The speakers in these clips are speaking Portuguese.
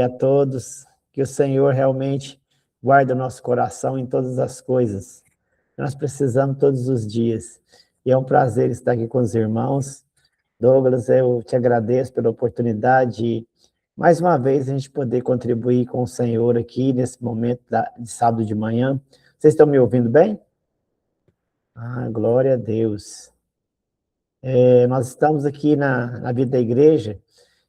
A todos, que o Senhor realmente guarde o nosso coração em todas as coisas. Nós precisamos todos os dias. E é um prazer estar aqui com os irmãos. Douglas, eu te agradeço pela oportunidade de, mais uma vez, a gente poder contribuir com o Senhor aqui nesse momento de sábado de manhã. Vocês estão me ouvindo bem? Ah, glória a Deus. Nós estamos aqui na vida da igreja,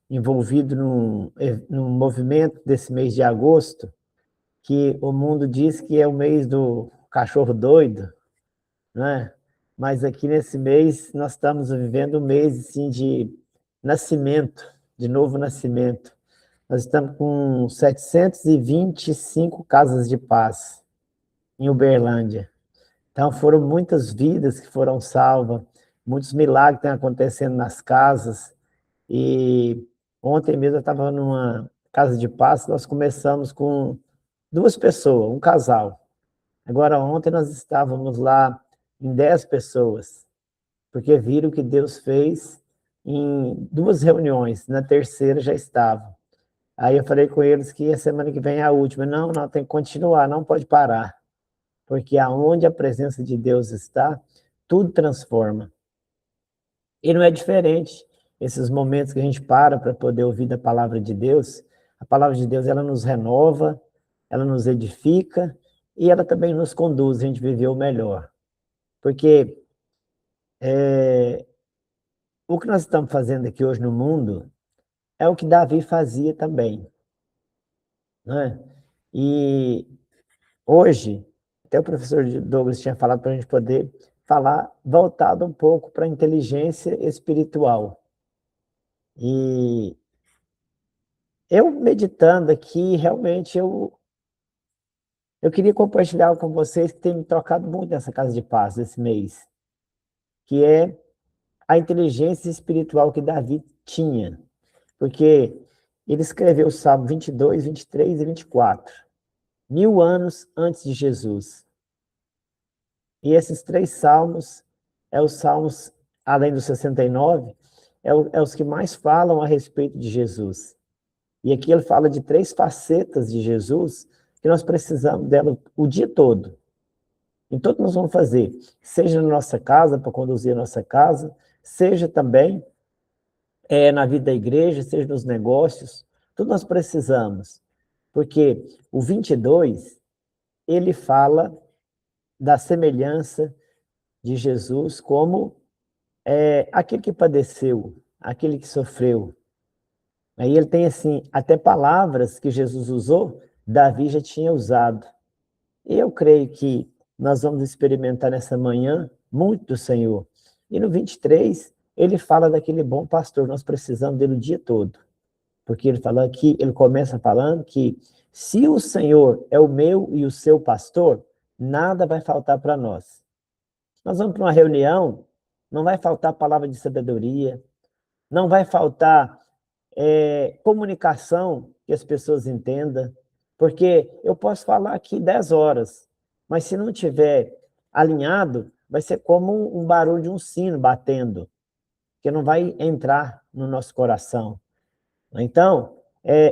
envolvido num movimento desse mês de agosto, que o mundo diz que é o mês do cachorro doido, né? Mas aqui nesse mês nós estamos vivendo um mês assim, de nascimento, de novo nascimento. Nós estamos com 725 casas de paz em Uberlândia. Então foram muitas vidas que foram salvas, muitos milagres estão acontecendo nas casas. E ontem mesmo eu estava numa casa de paz, nós começamos com 2 pessoas, um casal. Agora, ontem nós estávamos lá em 10 pessoas, porque viram o que Deus fez em 2 reuniões, na terceira já estavam. Aí eu falei com eles que a semana que vem é a última. Não, tem que continuar, não pode parar, porque aonde a presença de Deus está, tudo transforma. E não é diferente, esses momentos que a gente para poder ouvir da palavra de Deus, a palavra de Deus, ela nos renova, ela nos edifica, e ela também nos conduz a gente viver o melhor. Porque o que nós estamos fazendo aqui hoje no mundo é o que Davi fazia também, né? E hoje, até o professor Douglas tinha falado para a gente poder falar voltado um pouco para a inteligência espiritual. E eu meditando aqui, realmente eu queria compartilhar com vocês que tem me tocado muito nessa casa de paz esse mês, que é a inteligência espiritual que Davi tinha, porque ele escreveu o Salmo 22, 23 e 24, 1000 anos antes de Jesus. E esses 3 salmos, os salmos, além dos 69, os que mais falam a respeito de Jesus. E aqui ele fala de 3 facetas de Jesus, que nós precisamos dela o dia todo. Então, o que nós vamos fazer? Seja na nossa casa, para conduzir a nossa casa, seja também na vida da igreja, seja nos negócios, tudo nós precisamos. Porque o 22, ele fala da semelhança de Jesus como aquele que padeceu, aquele que sofreu. Aí ele tem, assim, até palavras que Jesus usou, Davi já tinha usado. E eu creio que nós vamos experimentar nessa manhã muito do Senhor. E no 23, ele fala daquele bom pastor, nós precisamos dele o dia todo. Porque ele fala aqui, ele começa falando que se o Senhor é o meu e o seu pastor, nada vai faltar para nós. Nós vamos para uma reunião, não vai faltar palavra de sabedoria, não vai faltar comunicação que as pessoas entendam, porque eu posso falar aqui 10 horas, mas se não tiver alinhado, vai ser como um barulho de um sino batendo, que não vai entrar no nosso coração. Então,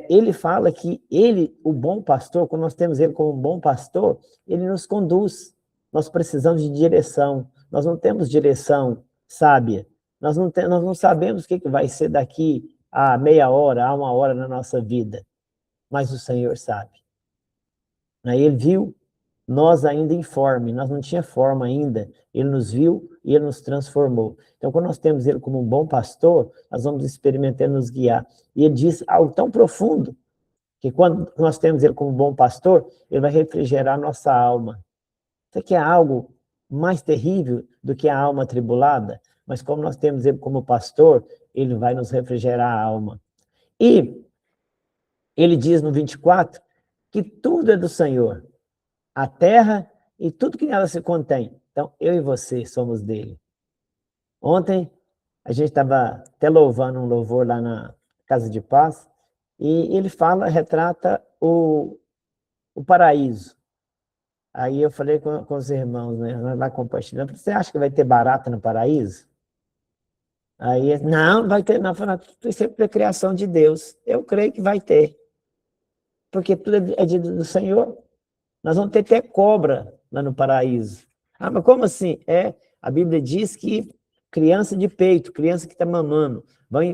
ele fala que ele, o bom pastor, quando nós temos ele como um bom pastor, ele nos conduz. Nós precisamos de direção. Nós não temos direção sábia. Nós não sabemos o que vai ser daqui a meia hora, a 1 hora na nossa vida. Mas o Senhor sabe. Aí ele viu nós ainda informe, nós não tinha forma ainda, ele nos viu e ele nos transformou. Então, quando nós temos ele como um bom pastor, nós vamos experimentar nos guiar. E ele diz algo tão profundo, que quando nós temos ele como um bom pastor, ele vai refrigerar a nossa alma. Isso aqui é algo mais terrível do que a alma atribulada, mas como nós temos ele como pastor, ele vai nos refrigerar a alma. E ele diz no 24 que tudo é do Senhor, a terra e tudo que nela se contém. Então, eu e você somos dele. Ontem, a gente estava até louvando um louvor lá na Casa de Paz, e ele retrata o paraíso. Aí eu falei com os irmãos, né, nós lá compartilhando, você acha que vai ter barata no paraíso? Aí, não vai ter, não, isso é criação de Deus. Eu creio que vai ter. porque tudo é dito do Senhor. Nós vamos ter até cobra lá no paraíso. Ah, mas como assim? A Bíblia diz que criança de peito, criança que está mamando,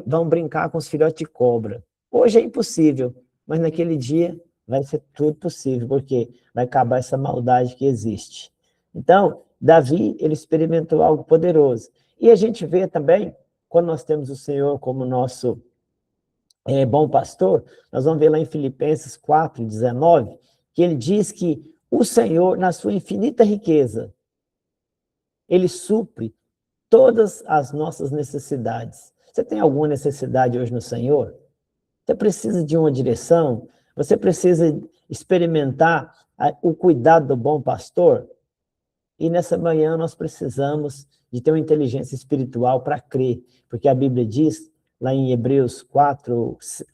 vão brincar com os filhotes de cobra. Hoje é impossível, mas naquele dia vai ser tudo possível, porque vai acabar essa maldade que existe. Então, Davi, ele experimentou algo poderoso. E a gente vê também, quando nós temos o Senhor como nosso bom pastor, nós vamos ver lá em Filipenses 4:19, que ele diz que o Senhor, na sua infinita riqueza, ele supre todas as nossas necessidades. Você tem alguma necessidade hoje no Senhor? Você precisa de uma direção? Você precisa experimentar o cuidado do bom pastor? E nessa manhã nós precisamos de ter uma inteligência espiritual para crer, porque a Bíblia diz, lá em Hebreus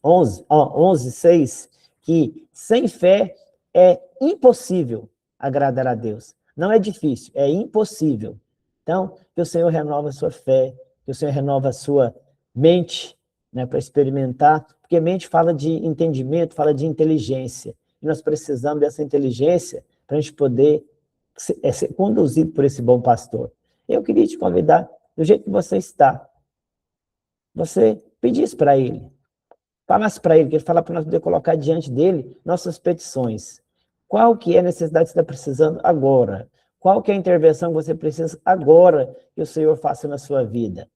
11:6, que sem fé é impossível agradar a Deus. Não é difícil, é impossível. Então, que o Senhor renova a sua fé, que o Senhor renova a sua mente, né, para experimentar, porque mente fala de entendimento, fala de inteligência, e nós precisamos dessa inteligência para a gente poder ser conduzido por esse bom pastor. Eu queria te convidar, do jeito que você está, você pedisse para ele, falasse para ele, que ele fala para nós poder colocar diante dele nossas petições. Qual que é a necessidade que você está precisando agora? Qual que é a intervenção que você precisa agora que o Senhor faça na sua vida?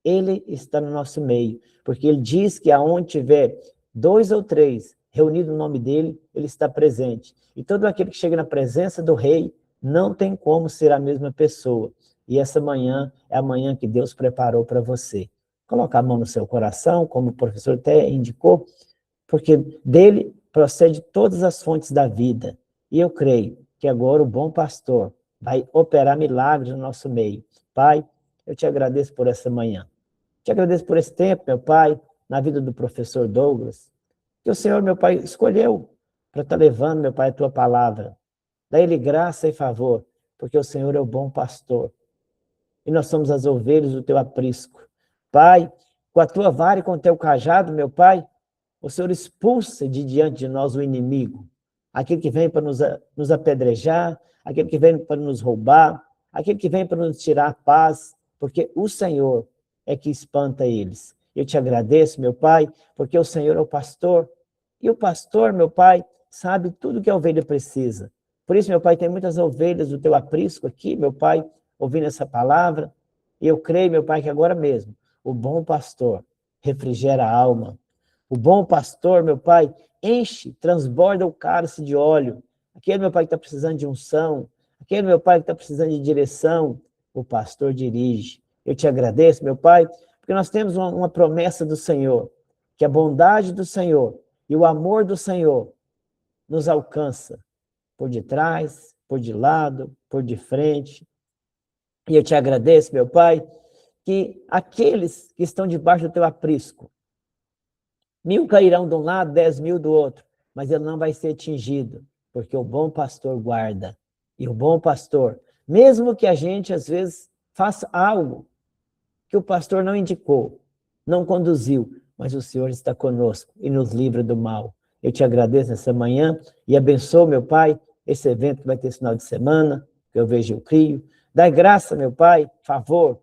Ele está no nosso meio, porque ele diz que aonde tiver 2 ou 3 reunidos no nome dele, ele está presente. E todo aquele que chega na presença do rei, não tem como ser a mesma pessoa. E essa manhã é a manhã que Deus preparou para você. Coloca a mão no seu coração, como o professor até indicou, porque dele procede todas as fontes da vida. E eu creio que agora o bom pastor vai operar milagres no nosso meio. Pai, eu te agradeço por essa manhã. Te agradeço por esse tempo, meu Pai, na vida do professor Douglas, que o Senhor, meu Pai, escolheu para estar levando, meu Pai, a tua palavra. Dá ele graça e favor, porque o Senhor é o bom pastor. E nós somos as ovelhas do teu aprisco. Pai, com a tua vara e com o teu cajado, meu Pai, o Senhor expulsa de diante de nós o inimigo, aquele que vem para nos apedrejar, aquele que vem para nos roubar, aquele que vem para nos tirar a paz, porque o Senhor é que espanta eles. Eu te agradeço, meu Pai, porque o Senhor é o pastor, e o pastor, meu Pai, sabe tudo que a ovelha precisa. Por isso, meu Pai, tem muitas ovelhas do teu aprisco aqui, meu Pai, ouvindo essa palavra, e eu creio, meu Pai, que agora mesmo, o bom pastor refrigera a alma. O bom pastor, meu Pai, enche, transborda o cálice de óleo. Aquele, meu Pai, que está precisando de unção, aquele, meu Pai, que está precisando de direção, o pastor dirige. Eu te agradeço, meu Pai, porque nós temos uma promessa do Senhor, que a bondade do Senhor e o amor do Senhor nos alcança por detrás, por de lado, por de frente. E eu te agradeço, meu Pai, que aqueles que estão debaixo do teu aprisco, 1.000 cairão de um lado, 10.000 do outro, mas ele não vai ser atingido, porque o bom pastor guarda. E o bom pastor, mesmo que a gente, às vezes, faça algo que o pastor não indicou, não conduziu, mas o Senhor está conosco e nos livra do mal. Eu te agradeço nessa manhã e abençoo, meu Pai, esse evento que vai ter esse final de semana, que eu vejo e eu crio. Dai graça, meu Pai, favor,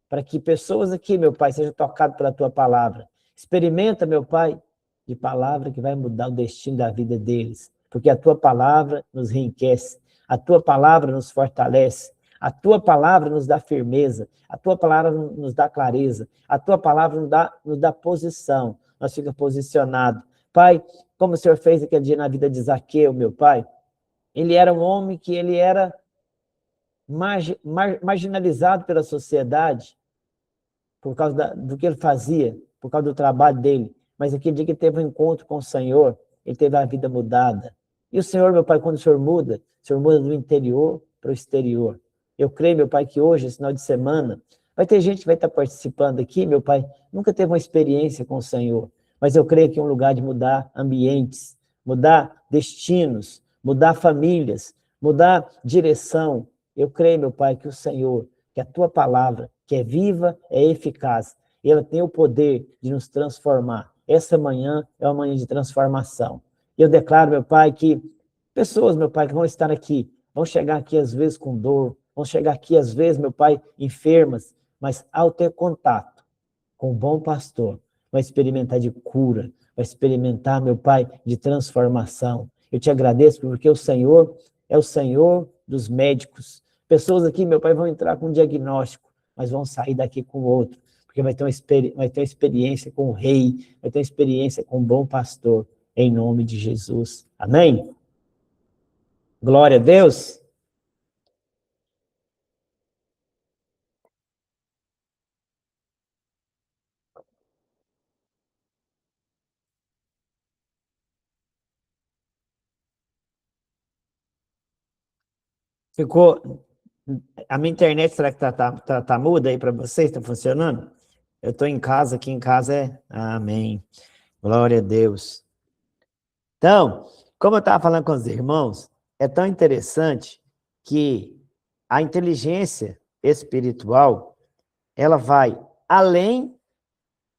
para que pessoas aqui, meu Pai, sejam tocadas pela tua palavra. Experimenta, meu Pai, de palavra que vai mudar o destino da vida deles, porque a tua palavra nos enriquece, a tua palavra nos fortalece, a tua palavra nos dá firmeza, a tua palavra nos dá clareza, a tua palavra nos dá posição, nós ficamos posicionados. Pai, como o Senhor fez aquele dia na vida de Zaqueu, meu Pai, ele era um homem que ele era marginalizado pela sociedade por causa do que ele fazia, por causa do trabalho dele, mas aquele dia que ele teve um encontro com o Senhor, ele teve a vida mudada. E o Senhor, meu Pai, quando o Senhor muda do interior para o exterior. Eu creio, meu Pai, que hoje, esse final de semana, vai ter gente que vai estar participando aqui, meu Pai, nunca teve uma experiência com o Senhor, mas eu creio que é um lugar de mudar ambientes, mudar destinos, mudar famílias, mudar direção. Eu creio, meu Pai, que o Senhor, que a tua palavra, que é viva, é eficaz, e ela tem o poder de nos transformar. Essa manhã é uma manhã de transformação. E eu declaro, meu Pai, que pessoas, meu Pai, que vão estar aqui, vão chegar aqui às vezes com dor, vão chegar aqui às vezes, meu Pai, enfermas, mas ao ter contato com o bom pastor, vai experimentar de cura, vai experimentar, meu Pai, de transformação. Eu te agradeço porque o Senhor é o Senhor dos médicos. Pessoas aqui, meu Pai, vão entrar com um diagnóstico, mas vão sair daqui com outro, porque vai ter uma experiência com o rei, vai ter uma experiência com o bom pastor, em nome de Jesus. Amém? Glória a Deus. Ficou. A minha internet, será que tá muda aí para vocês? Está funcionando? Eu estou em casa, aqui em casa é. Amém. Glória a Deus. Então, como eu estava falando com os irmãos, é tão interessante que a inteligência espiritual, ela vai além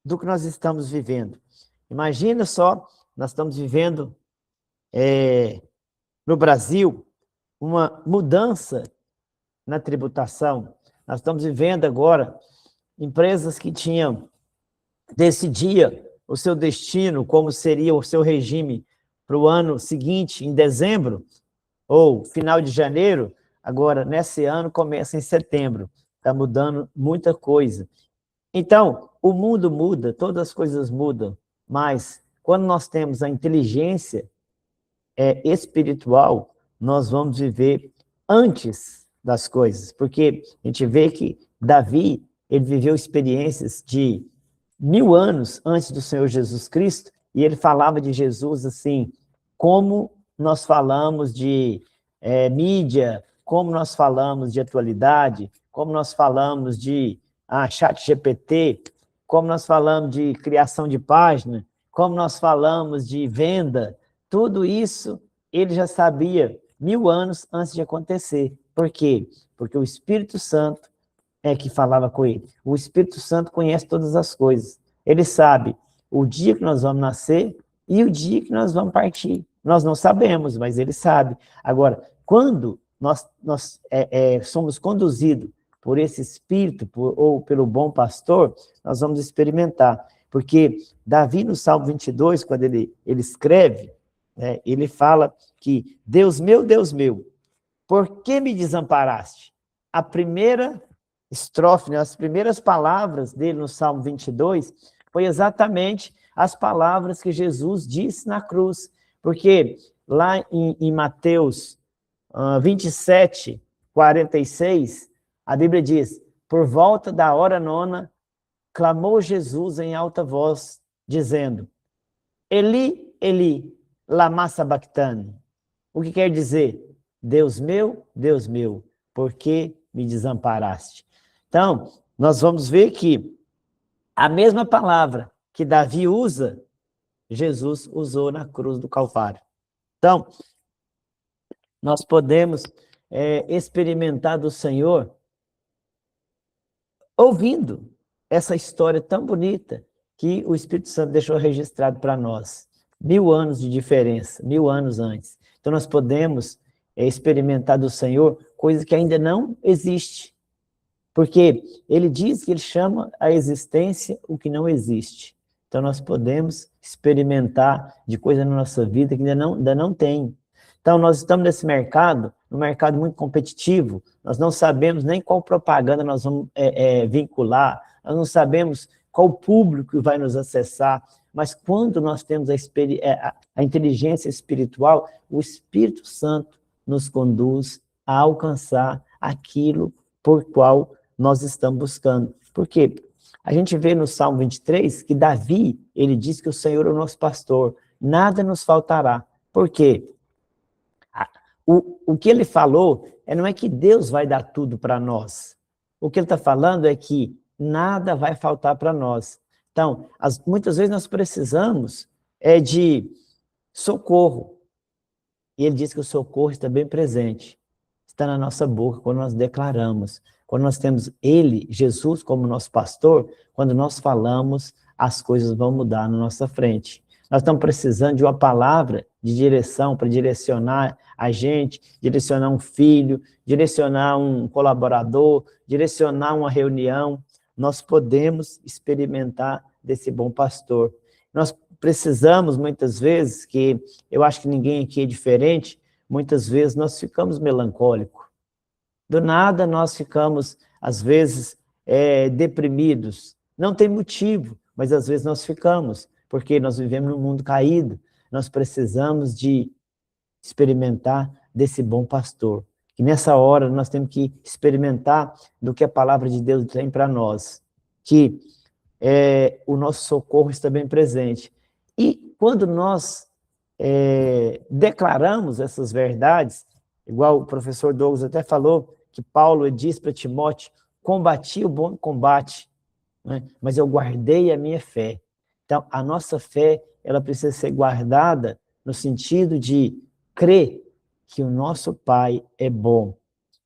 do que nós estamos vivendo. Imagina só, nós estamos vivendo no Brasil uma mudança na tributação. Nós estamos vivendo agora empresas que tinham decidia o seu destino, como seria o seu regime para o ano seguinte, em dezembro, ou final de janeiro, agora, nesse ano, começa em setembro. Está mudando muita coisa. Então, o mundo muda, todas as coisas mudam, mas quando nós temos a inteligência espiritual, nós vamos viver antes das coisas, porque a gente vê que Davi, ele viveu experiências de 1000 anos antes do Senhor Jesus Cristo, e ele falava de Jesus assim, como nós falamos de mídia, como nós falamos de atualidade, como nós falamos de chat GPT, como nós falamos de criação de página, como nós falamos de venda, tudo isso ele já sabia 1000 anos antes de acontecer. Por quê? Porque o Espírito Santo é que falava com ele. O Espírito Santo conhece todas as coisas. Ele sabe o dia que nós vamos nascer e o dia que nós vamos partir. Nós não sabemos, mas ele sabe. Agora, quando nós somos conduzidos por esse Espírito, ou pelo bom pastor, nós vamos experimentar. Porque Davi, no Salmo 22, quando ele escreve, ele fala que Deus meu, por que me desamparaste? A primeira estrofe, as primeiras palavras dele no Salmo 22, foi exatamente as palavras que Jesus disse na cruz, porque lá em Mateus 27, 46, a Bíblia diz, por volta da hora nona, clamou Jesus em alta voz, dizendo, Eli, Eli, lama sabachthani. O que quer dizer? Deus meu, por que me desamparaste? Então, nós vamos ver que a mesma palavra que Davi usa, Jesus usou na cruz do Calvário. Então, nós podemos experimentar do Senhor ouvindo essa história tão bonita que o Espírito Santo deixou registrado para nós. 1000 anos de diferença, 1000 anos antes. Então, nós podemos experimentar do Senhor coisa que ainda não existe. Porque ele diz que ele chama a existência o que não existe. Então, nós podemos experimentar de coisa na nossa vida que ainda não tem. Então, nós estamos nesse mercado, um mercado muito competitivo, nós não sabemos nem qual propaganda nós vamos vincular, nós não sabemos qual público vai nos acessar, mas quando nós temos a inteligência espiritual, o Espírito Santo nos conduz a alcançar aquilo por qual nós estamos buscando. Por quê? A gente vê no Salmo 23 que Davi, ele diz que o Senhor é o nosso pastor, nada nos faltará. Por quê? O que ele falou não é que Deus vai dar tudo para nós. O que ele está falando é que nada vai faltar para nós. Então, muitas vezes nós precisamos de socorro. E ele diz que o socorro está bem presente. Está na nossa boca quando nós declaramos. Quando nós temos ele, Jesus, como nosso pastor, quando nós falamos, as coisas vão mudar na nossa frente. Nós estamos precisando de uma palavra de direção para direcionar a gente, direcionar um filho, direcionar um colaborador, direcionar uma reunião. Nós podemos experimentar desse bom pastor. Nós precisamos, muitas vezes, que eu acho que ninguém aqui é diferente, muitas vezes nós ficamos melancólicos. Do nada nós ficamos, às vezes, deprimidos. Não tem motivo, mas às vezes nós ficamos, porque nós vivemos num mundo caído. Nós precisamos de experimentar desse bom pastor. E nessa hora nós temos que experimentar do que a palavra de Deus tem para nós, que o nosso socorro está bem presente. E quando nós declaramos essas verdades, igual o professor Douglas até falou, que Paulo diz para Timóteo, combati o bom combate, né? Mas eu guardei a minha fé. Então, a nossa fé, ela precisa ser guardada no sentido de crer que o nosso Pai é bom,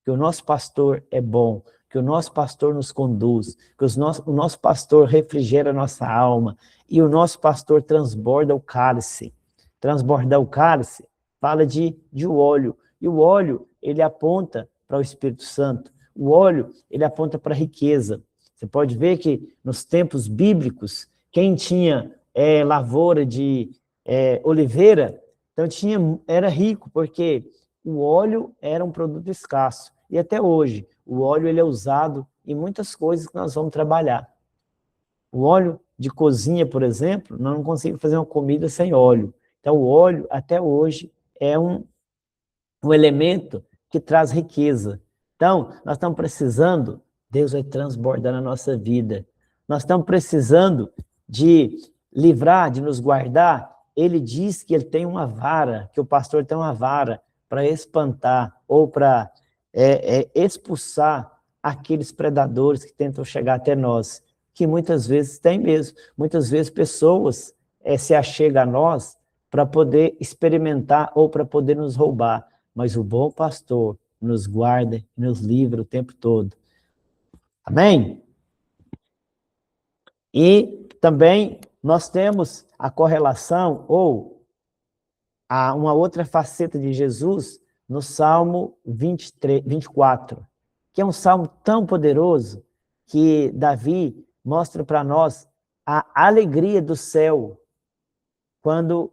que o nosso pastor é bom, que o nosso pastor nos conduz, que o nosso pastor refrigera a nossa alma, e o nosso pastor transborda o cálice. Transbordar o cálice fala de óleo, e o óleo, ele aponta para o Espírito Santo, o óleo, ele aponta para a riqueza. Você pode ver que nos tempos bíblicos, quem tinha lavoura de oliveira, então era rico, porque o óleo era um produto escasso. E até hoje, o óleo ele é usado em muitas coisas que nós vamos trabalhar. O óleo de cozinha, por exemplo, nós não conseguimos fazer uma comida sem óleo. Então, o óleo, até hoje, é um elemento que traz riqueza. Então, nós estamos precisando, Deus vai transbordar na nossa vida. Nós estamos precisando de livrar, de nos guardar. Ele diz que ele tem uma vara, que o pastor tem uma vara para espantar ou para expulsar aqueles predadores que tentam chegar até nós, que muitas vezes tem mesmo. Muitas vezes pessoas se achegam a nós para poder experimentar ou para poder nos roubar, mas o bom pastor nos guarda e nos livra o tempo todo. Amém? E também nós temos a correlação ou uma outra faceta de Jesus no Salmo 24, que é um salmo tão poderoso que Davi mostra para nós a alegria do céu quando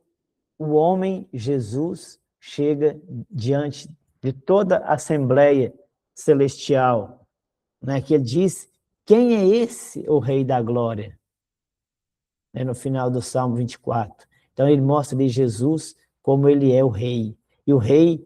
o homem Jesus chega diante de toda a Assembleia Celestial, né, que ele diz, quem é esse, o Rei da Glória? No final do Salmo 24. Então ele mostra ali Jesus como ele é o Rei. E o Rei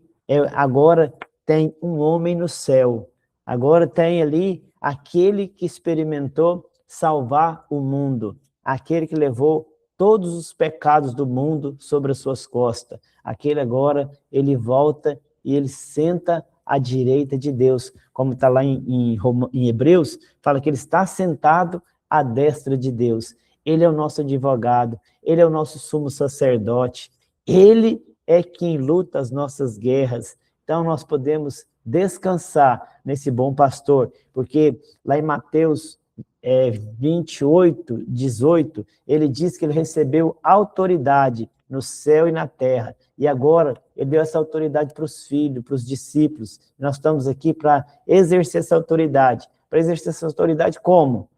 agora tem um homem no céu. Agora tem ali aquele que experimentou salvar o mundo. Aquele que levou todos os pecados do mundo sobre as suas costas. Aquele agora, ele volta e ele senta à direita de Deus. Como está lá em Hebreus, fala que ele está sentado à destra de Deus. Ele é o nosso advogado, ele é o nosso sumo sacerdote, ele é quem luta as nossas guerras. Então, nós podemos descansar nesse bom pastor, porque lá em Mateus 28, 18, ele diz que ele recebeu autoridade no céu e na terra, e agora ele deu essa autoridade para os filhos, para os discípulos. Nós estamos aqui para exercer essa autoridade. Para exercer essa autoridade como?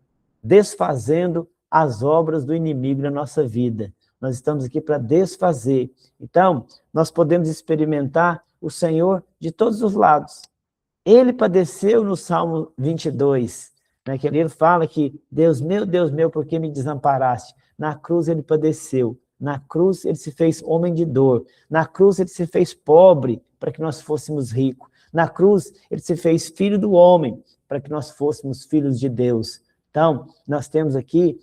Desfazendo as obras do inimigo na nossa vida. Nós estamos aqui para desfazer. Então, nós podemos experimentar o Senhor de todos os lados. Ele padeceu no Salmo 22, né, que ele fala que, Deus meu, por que me desamparaste? Na cruz ele padeceu. Na cruz ele se fez homem de dor. Na cruz ele se fez pobre para que nós fôssemos ricos. Na cruz ele se fez filho do homem para que nós fôssemos filhos de Deus. Então, nós temos aqui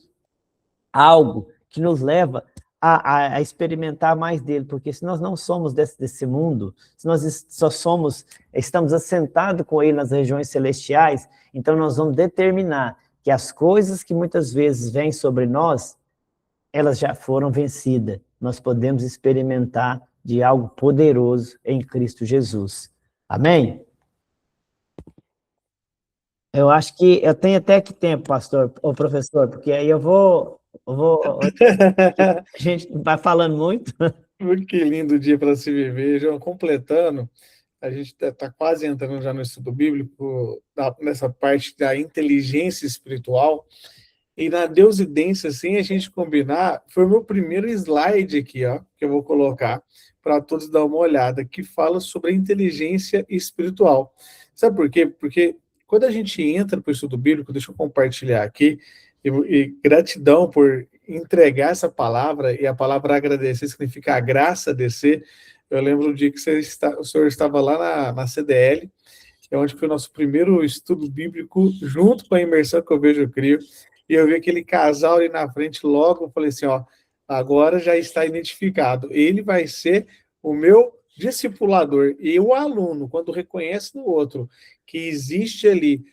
algo que nos leva a experimentar mais dele, porque se nós não somos desse mundo, se nós estamos assentados com ele nas regiões celestiais, então nós vamos determinar que as coisas que muitas vezes vêm sobre nós, elas já foram vencidas. Nós podemos experimentar de algo poderoso em Cristo Jesus. Amém? Eu acho que eu tenho até que tempo, pastor, ou professor, porque aí eu vou A gente vai falando muito. Que lindo dia para se viver. Já completando, a gente está quase entrando já no estudo bíblico, nessa parte da inteligência espiritual. E na deusidência, sem a gente combinar, foi o meu primeiro slide aqui, ó, que eu vou colocar para todos dar uma olhada, que fala sobre a inteligência espiritual. Sabe por quê? Porque quando a gente entra para o estudo bíblico, deixa eu compartilhar aqui, e gratidão por entregar essa palavra, e a palavra agradecer significa a graça descer. Eu lembro do dia que o senhor estava lá na CDL, que é onde foi o nosso primeiro estudo bíblico, junto com a imersão que eu vejo eu crio, e eu vi aquele casal ali na frente, logo eu falei assim, ó, agora já está identificado, ele vai ser o meu discipulador, e o aluno, quando reconhece no outro que existe ali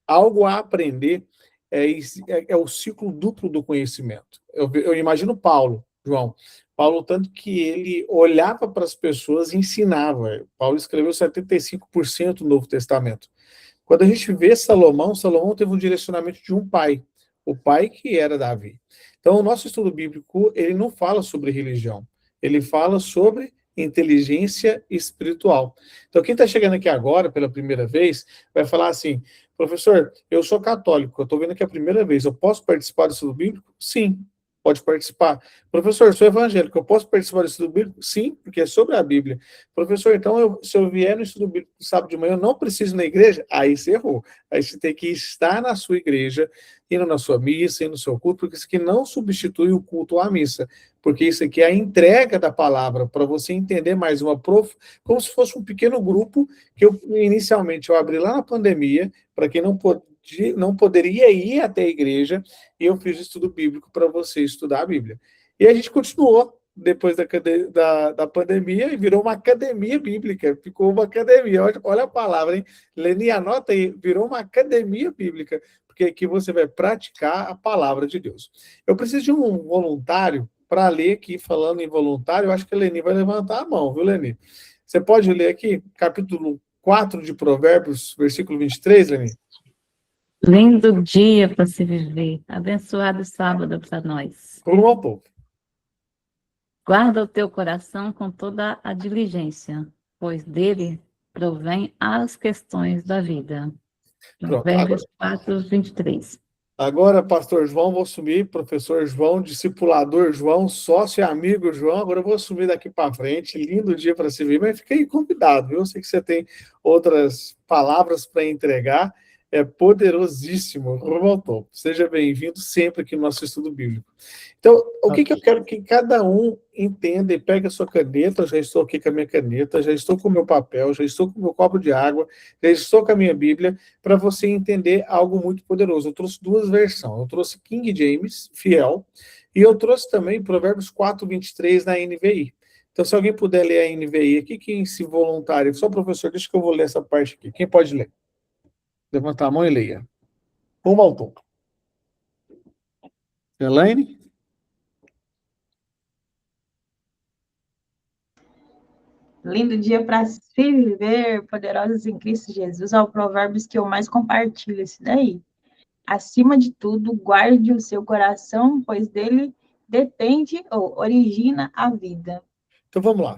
algo a aprender, é o ciclo duplo do conhecimento. Eu imagino Paulo, João, Paulo, tanto que ele olhava para as pessoas e ensinava. Paulo escreveu 75% do Novo Testamento. Quando a gente vê Salomão, Salomão teve um direcionamento de um pai, o pai que era Davi. Então, o nosso estudo bíblico, ele não fala sobre religião, ele fala sobre inteligência espiritual. Então, quem está chegando aqui agora, pela primeira vez, vai falar assim, professor, eu sou católico, eu estou vendo aqui a primeira vez, eu posso participar do estudo bíblico? Sim, pode participar. Professor, eu sou evangélico, eu posso participar do estudo bíblico? Sim, porque é sobre a Bíblia. Professor, então se eu vier no estudo bíblico sábado de manhã, eu não preciso ir na igreja? Aí você errou. Aí você tem que estar na sua igreja, indo na sua missa, indo no seu culto, porque isso aqui não substitui o culto à missa, porque isso aqui é a entrega da palavra, para você entender mais como se fosse um pequeno grupo que inicialmente eu abri lá na pandemia, para quem não poderia ir até a igreja, e eu fiz estudo bíblico para você estudar a Bíblia. E a gente continuou depois da pandemia e virou uma academia bíblica. Ficou uma academia. Olha a palavra, hein? Leni, anota aí. Virou uma academia bíblica, porque aqui você vai praticar a palavra de Deus. Eu preciso de um voluntário para ler aqui, falando em voluntário. Eu acho que a Leni vai levantar a mão, viu, Leni? Você pode ler aqui, capítulo 4 de Provérbios, versículo 23, Leni? Lindo dia para se viver. Abençoado sábado para nós. Por um autor. Guarda o teu coração com toda a diligência, pois dele provém as questões da vida. Provérbios 4, 23. Agora, pastor João, vou assumir, professor João, discipulador João, sócio e amigo João, agora eu vou assumir daqui para frente. Lindo dia para se ver, mas fiquei convidado, viu? Eu sei que você tem outras palavras para entregar, é poderosíssimo. Voltou. Seja bem-vindo sempre aqui no nosso estudo bíblico. Então, o que eu quero que cada um entenda e pegue a sua caneta, eu já estou aqui com a minha caneta, já estou com o meu papel, já estou com o meu copo de água, já estou com a minha Bíblia, para você entender algo muito poderoso. Eu trouxe duas versões, eu trouxe King James, fiel, e eu trouxe também Provérbios 4, 23 na NVI. Então, se alguém puder ler a NVI aqui, quem se voluntário, só professor, deixa que eu vou ler essa parte aqui. Quem pode ler? Levanta a mão e leia. Um autor. Elaine? Lindo dia para se viver, poderosos em Cristo Jesus. É o Provérbios que eu mais compartilho, esse daí. Acima de tudo, guarde o seu coração, pois dele depende ou origina a vida. Então, vamos lá.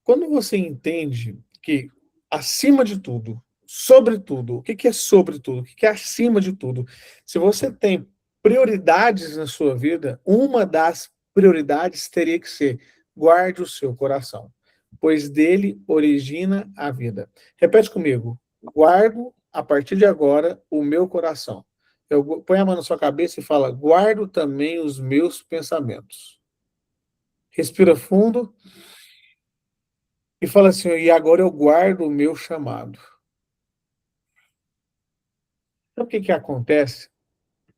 Quando você entende que, acima de tudo, sobretudo, o que é sobretudo? O que é acima de tudo? Se você tem prioridades na sua vida, uma das prioridades teria que ser guarde o seu coração, pois dele origina a vida. Repete comigo. Guardo, a partir de agora, o meu coração. Põe a mão na sua cabeça e fala, guardo também os meus pensamentos. Respira fundo. E fala assim, e agora eu guardo o meu chamado. Então, o que acontece?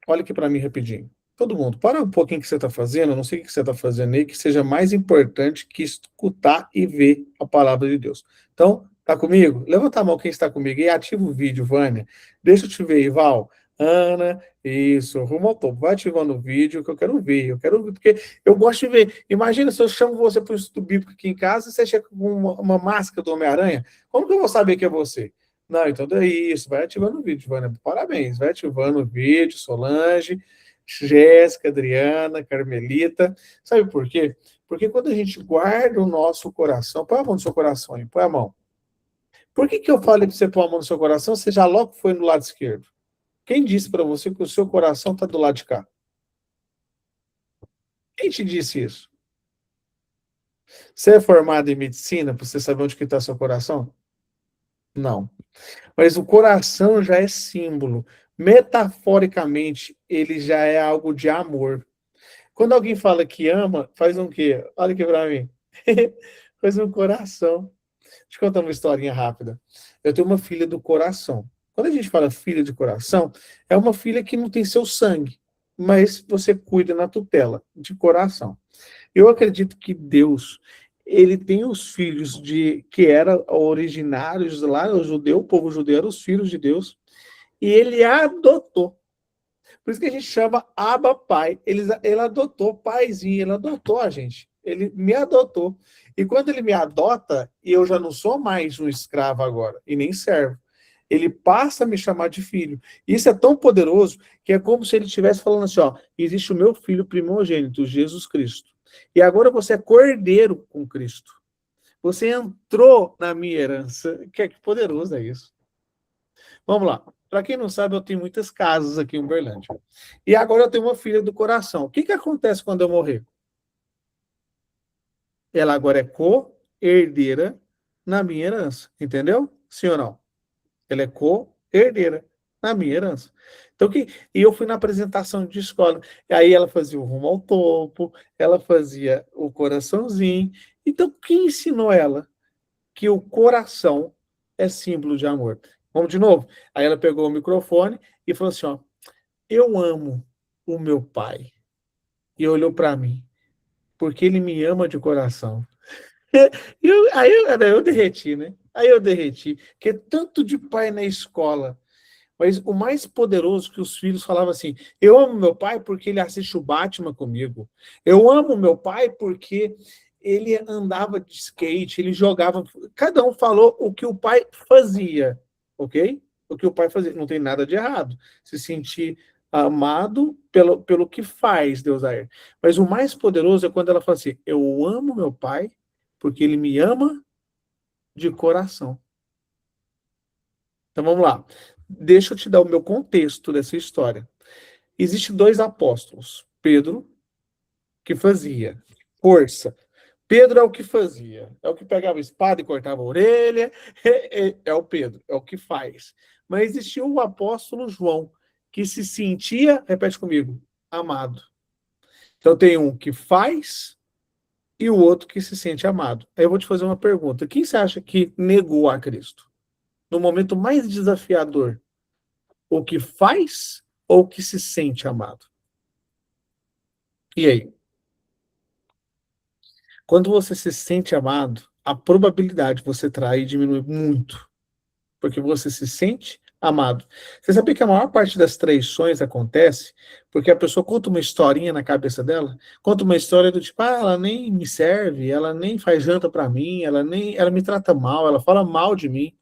Olha aqui para mim rapidinho. Todo mundo, para um pouquinho o que você está fazendo, eu não sei o que você está fazendo aí, que seja mais importante que escutar e ver a palavra de Deus. Então, tá comigo? Levanta a mão quem está comigo e ativa o vídeo, Vânia. Deixa eu te ver, Ival. Ana, isso, rumo ao topo. Vai ativando o vídeo que eu quero ver, porque eu gosto de ver. Imagina se eu chamo você para o estudo bíblico aqui em casa e você chega com uma máscara do Homem-Aranha. Como que eu vou saber que é você? Não, então é isso, vai ativando o vídeo, Vânia. Parabéns, vai ativando o vídeo, Solange. Jéssica, Adriana, Carmelita. Sabe por quê? Porque quando a gente guarda o nosso coração, põe a mão no seu coração aí, põe a mão. Por que eu falei para você pôr a mão no seu coração? Você já logo foi no lado esquerdo. Quem disse para você que o seu coração está do lado de cá? Quem te disse isso? Você é formado em medicina para você saber onde que está seu coração? Não. Mas o coração já é símbolo. Metaforicamente, ele já é algo de amor. Quando alguém fala que ama, faz um quê? Olha aqui para mim. Faz um coração. Deixa eu contar uma historinha rápida. Eu tenho uma filha do coração. Quando a gente fala filha de coração, é uma filha que não tem seu sangue, mas você cuida na tutela, de coração. Eu acredito que Deus, ele tem os filhos que eram originários lá, o povo judeu era os filhos de Deus, e ele adotou. Por isso que a gente chama Abba Pai. Ele adotou, paizinho, ele adotou a gente. Ele me adotou. E quando ele me adota, e eu já não sou mais um escravo agora, e nem servo, ele passa a me chamar de filho. Isso é tão poderoso que é como se ele estivesse falando assim, ó, existe o meu filho primogênito, Jesus Cristo. E agora você é cordeiro com Cristo. Você entrou na minha herança. Que poderoso é isso. Vamos lá. Para quem não sabe, eu tenho muitas casas aqui em Uberlândia. E agora eu tenho uma filha do coração. O que acontece quando eu morrer? Ela agora é co-herdeira na minha herança. Entendeu? Sim ou não? Ela é co-herdeira na minha herança. Então, e eu fui na apresentação de escola. E aí ela fazia o rumo ao topo, ela fazia o coraçãozinho. Então, quem ensinou ela que o coração é símbolo de amor? Vamos de novo? Aí ela pegou o microfone e falou assim, ó, eu amo o meu pai. E olhou para mim, porque ele me ama de coração. Aí eu derreti, né? Aí eu derreti. Porque tanto de pai na escola. Mas o mais poderoso que os filhos falavam assim, eu amo meu pai porque ele assiste o Batman comigo. Eu amo meu pai porque ele andava de skate, ele jogava. Cada um falou o que o pai fazia, ok? O que o pai fazia. Não tem nada de errado. Se sentir amado pelo que faz, Deus a ele. Mas o mais poderoso é quando ela fala assim, eu amo meu pai porque ele me ama de coração. Então vamos lá. Deixa eu te dar o meu contexto dessa história. Existem dois apóstolos. Pedro, que fazia força. Pedro é o que fazia. É o que pegava a espada e cortava a orelha. É o Pedro, é o que faz. Mas existia o apóstolo João, que se sentia, repete comigo, amado. Então tem um que faz e o outro que se sente amado. Aí eu vou te fazer uma pergunta. Quem você acha que negou a Cristo? No momento mais desafiador, o que faz ou o que se sente amado? E aí? Quando você se sente amado, a probabilidade de você trair diminui muito, porque você se sente amado. Você sabia que a maior parte das traições acontece porque a pessoa conta uma historinha na cabeça dela, conta uma história do tipo, ela nem me serve, ela nem faz janta para mim, ela me trata mal, ela fala mal de mim.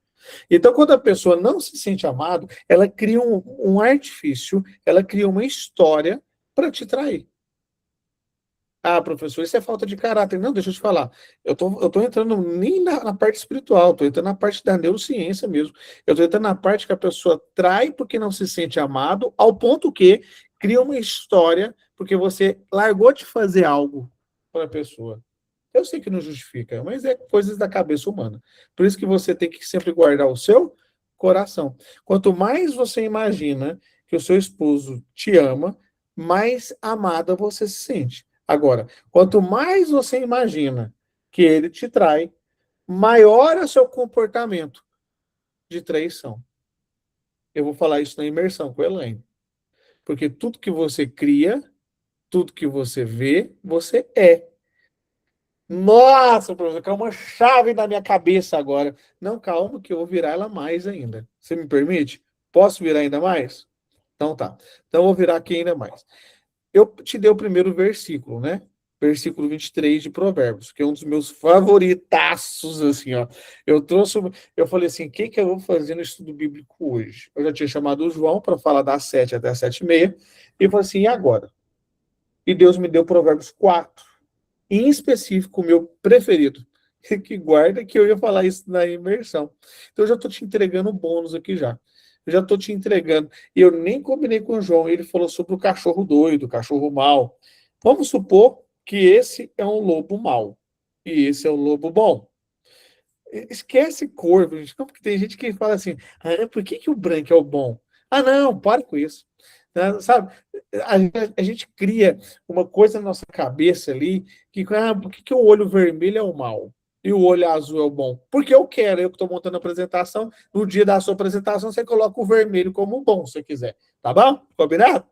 Então, quando a pessoa não se sente amado, ela cria um artifício, ela cria uma história para te trair. Ah, professor, isso é falta de caráter. Não, deixa eu te falar. Eu tô entrando nem na parte espiritual, estou entrando na parte da neurociência mesmo. Eu estou entrando na parte que a pessoa trai porque não se sente amado, ao ponto que cria uma história porque você largou de fazer algo para a pessoa. Eu sei que não justifica, mas é coisas da cabeça humana. Por isso que você tem que sempre guardar o seu coração. Quanto mais você imagina que o seu esposo te ama, mais amada você se sente. Agora, quanto mais você imagina que ele te trai, maior é o seu comportamento de traição. Eu vou falar isso na imersão com a Elaine. Porque tudo que você cria, tudo que você vê, você é. Nossa, professor, caiu uma chave na minha cabeça agora. Não, calma, que eu vou virar ela mais ainda. Você me permite? Posso virar ainda mais? Então tá. Então eu vou virar aqui ainda mais. Eu te dei o primeiro versículo, né? versículo 23 de Provérbios, que é um dos meus favoritaços, assim, ó. Eu falei assim, o que eu vou fazer no estudo bíblico hoje? Eu já tinha chamado o João para falar das 7 até as 7h30, e eu falei assim, e agora? E Deus me deu Provérbios 4, em específico, o meu preferido, que guarda que eu ia falar isso na imersão. Então, eu já estou te entregando um bônus aqui já. Eu já estou te entregando. E eu nem combinei com o João, ele falou sobre o cachorro doido, o cachorro mau. Vamos supor que esse é um lobo mau e esse é o lobo bom. Esquece corvo, gente. Não, porque tem gente que fala assim, por que o branco é o bom? Ah, não, para com isso. Sabe? A gente cria uma coisa na nossa cabeça ali, por que o olho vermelho é o mal e o olho azul é o bom? Porque eu quero, eu que estou montando a apresentação, no dia da sua apresentação você coloca o vermelho como bom, se você quiser. Tá bom? Combinado?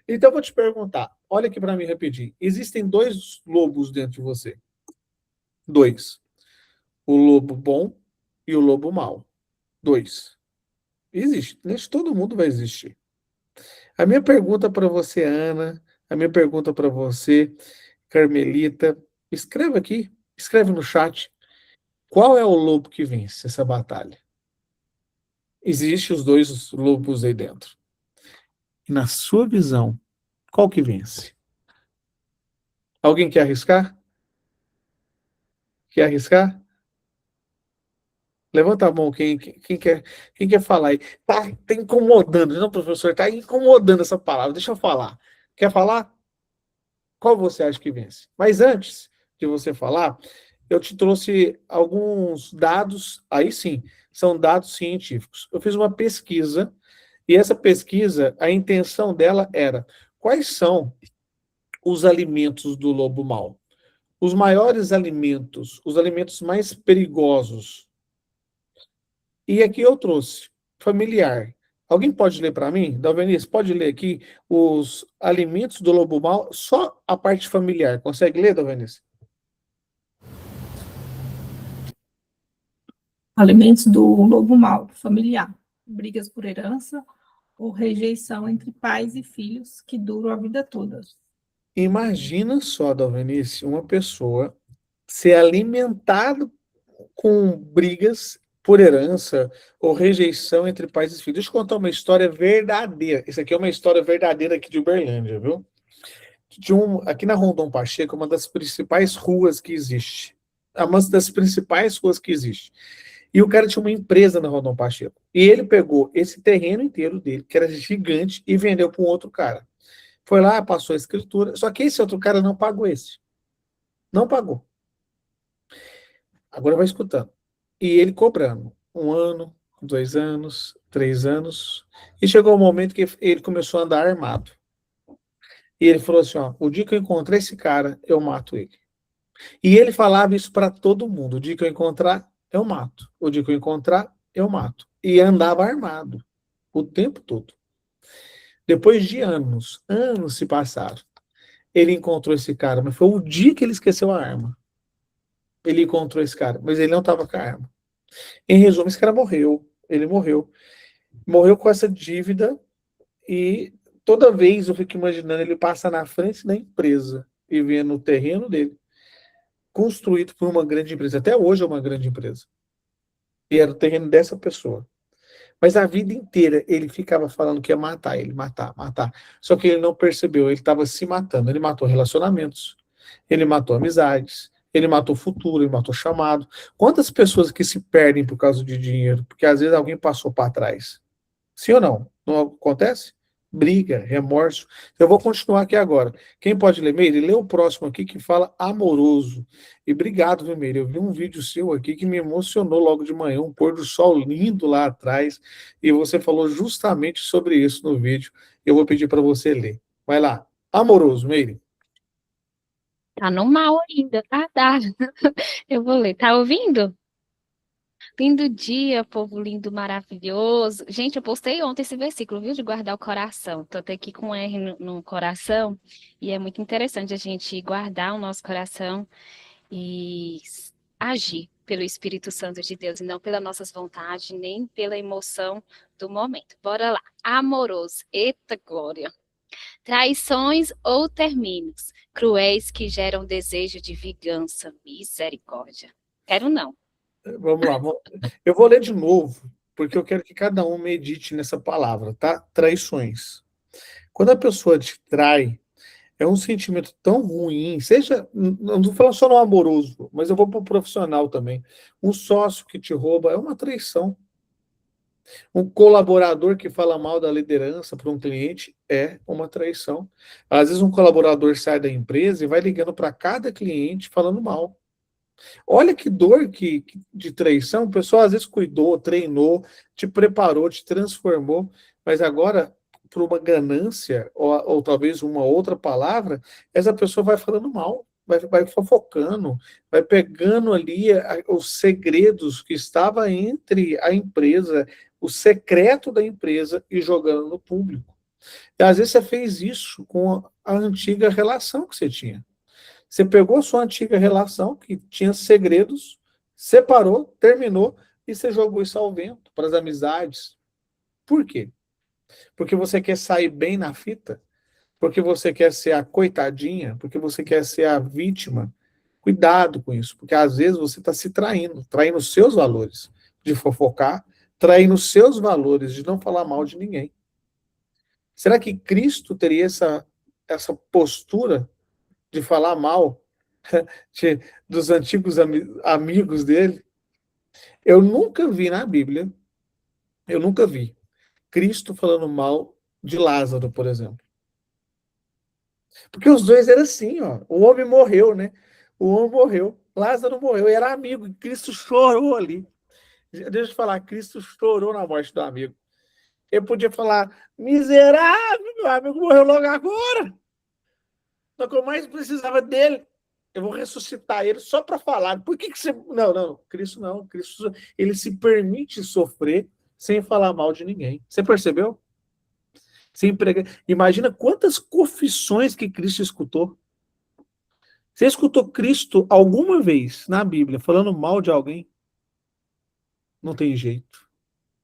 Então eu vou te perguntar, olha aqui para mim rapidinho. Existem dois lobos dentro de você. Dois. O lobo bom e o lobo mau. Dois. Existe. Nesse todo mundo vai existir. A minha pergunta para você, Ana, a minha pergunta para você, Carmelita, escreve aqui, escreve no chat, qual é o lobo que vence essa batalha? Existem os dois lobos aí dentro. E na sua visão, qual que vence? Alguém quer arriscar? Quer arriscar? Levanta a mão, quem quer falar aí. Tá incomodando, não, professor, tá incomodando essa palavra, deixa eu falar. Quer falar? Qual você acha que vence? Mas antes de você falar, eu te trouxe alguns dados, aí sim, são dados científicos. Eu fiz uma pesquisa, e essa pesquisa, a intenção dela era, quais são os alimentos do lobo mau? Os maiores alimentos, os alimentos mais perigosos. E aqui eu trouxe familiar. Alguém pode ler para mim? Dalvenice, pode ler aqui os alimentos do lobo mau, só a parte familiar. Consegue ler, Dalvenice? Alimentos do lobo mau, familiar, brigas por herança ou rejeição entre pais e filhos que duram a vida toda. Imagina só, Dalvenice, uma pessoa ser alimentado com brigas por herança ou rejeição entre pais e filhos. Deixa eu contar uma história verdadeira. Isso aqui é uma história verdadeira aqui de Uberlândia, viu? Aqui na Rondon Pacheco, uma das principais ruas que existe. Uma das principais ruas que existe. E o cara tinha uma empresa na Rondon Pacheco. E ele pegou esse terreno inteiro dele, que era gigante, e vendeu para um outro cara. Foi lá, passou a escritura, só que esse outro cara não pagou esse. Não pagou. Agora vai escutando. E ele cobrando 1 ano, 2 anos, 3 anos. E chegou o momento que ele começou a andar armado. E ele falou assim: ó, o dia que eu encontrar esse cara, eu mato ele. E ele falava isso para todo mundo: o dia que eu encontrar, eu mato. O dia que eu encontrar, eu mato. E andava armado o tempo todo. Depois de anos, anos se passaram. Ele encontrou esse cara, mas foi o dia que ele esqueceu a arma. Ele encontrou esse cara, mas ele não estava com a arma. Em resumo, esse cara morreu. Ele morreu. Morreu com essa dívida e toda vez eu fico imaginando ele passar na frente da empresa e vendo o terreno dele construído por uma grande empresa. Até hoje é uma grande empresa. E era o terreno dessa pessoa. Mas a vida inteira ele ficava falando que ia matar ele, matar, matar. Só que ele não percebeu, ele estava se matando. Ele matou relacionamentos, ele matou amizades, ele matou futuro, ele matou chamado. Quantas pessoas que se perdem por causa de dinheiro? Porque às vezes alguém passou para trás. Sim ou não? Não acontece? Briga, remorso. Eu vou continuar aqui agora. Quem pode ler, Meire? Lê o próximo aqui que fala amoroso. E obrigado, viu, Meire? Eu vi um vídeo seu aqui que me emocionou logo de manhã, um pôr do sol lindo lá atrás, e você falou justamente sobre isso no vídeo. Eu vou pedir para você ler. Vai lá. Amoroso, Meire. Tá no mal ainda, tá? Tá. Eu vou ler. Tá ouvindo? Lindo dia, povo lindo, maravilhoso. Gente, eu postei ontem esse versículo, viu? De guardar o coração. Tô até aqui com um R no coração. E é muito interessante a gente guardar o nosso coração e agir pelo Espírito Santo de Deus, e não pelas nossas vontades, nem pela emoção do momento. Bora lá. Amoroso. Eita glória. Traições ou términos, cruéis que geram desejo de vingança, misericórdia. Quero não. Vamos lá. Eu vou ler de novo, porque eu quero que cada um medite nessa palavra, tá? Traições. Quando a pessoa te trai, é um sentimento tão ruim, seja, não estou falando só no amoroso, mas eu vou para o profissional também. Um sócio que te rouba é uma traição. Um colaborador que fala mal da liderança para um cliente é uma traição. Às vezes um colaborador sai da empresa e vai ligando para cada cliente falando mal. Olha que dor de traição. O pessoal às vezes cuidou, treinou, te preparou, te transformou, mas agora, por uma ganância, ou talvez uma outra palavra, essa pessoa vai falando mal, vai fofocando, vai pegando ali os segredos que estava entre a empresa, o secreto da empresa e jogando no público. E às vezes você fez isso com a antiga relação que você tinha. Você pegou sua antiga relação, que tinha segredos, separou, terminou, e você jogou isso ao vento, para as amizades. Por quê? Porque você quer sair bem na fita? Porque você quer ser a coitadinha? Porque você quer ser a vítima? Cuidado com isso, porque às vezes você está se traindo os seus valores de fofocar, traindo os seus valores de não falar mal de ninguém. Será que Cristo teria essa postura de falar mal dos antigos amigos dele? Eu nunca vi na Bíblia, eu nunca vi Cristo falando mal de Lázaro, por exemplo. Porque os dois eram assim, ó. O homem morreu, né? O homem morreu. Lázaro morreu, era amigo. E Cristo chorou ali. Deixa eu te falar, Cristo chorou na morte do amigo. Ele podia falar, miserável, meu amigo morreu logo agora. Só que eu mais precisava dele. Eu vou ressuscitar ele só para falar. Por que você... Não. Cristo não. Cristo, ele se permite sofrer sem falar mal de ninguém. Você percebeu? Imagina quantas confissões que Cristo escutou. Você escutou Cristo alguma vez na Bíblia falando mal de alguém? Não tem jeito.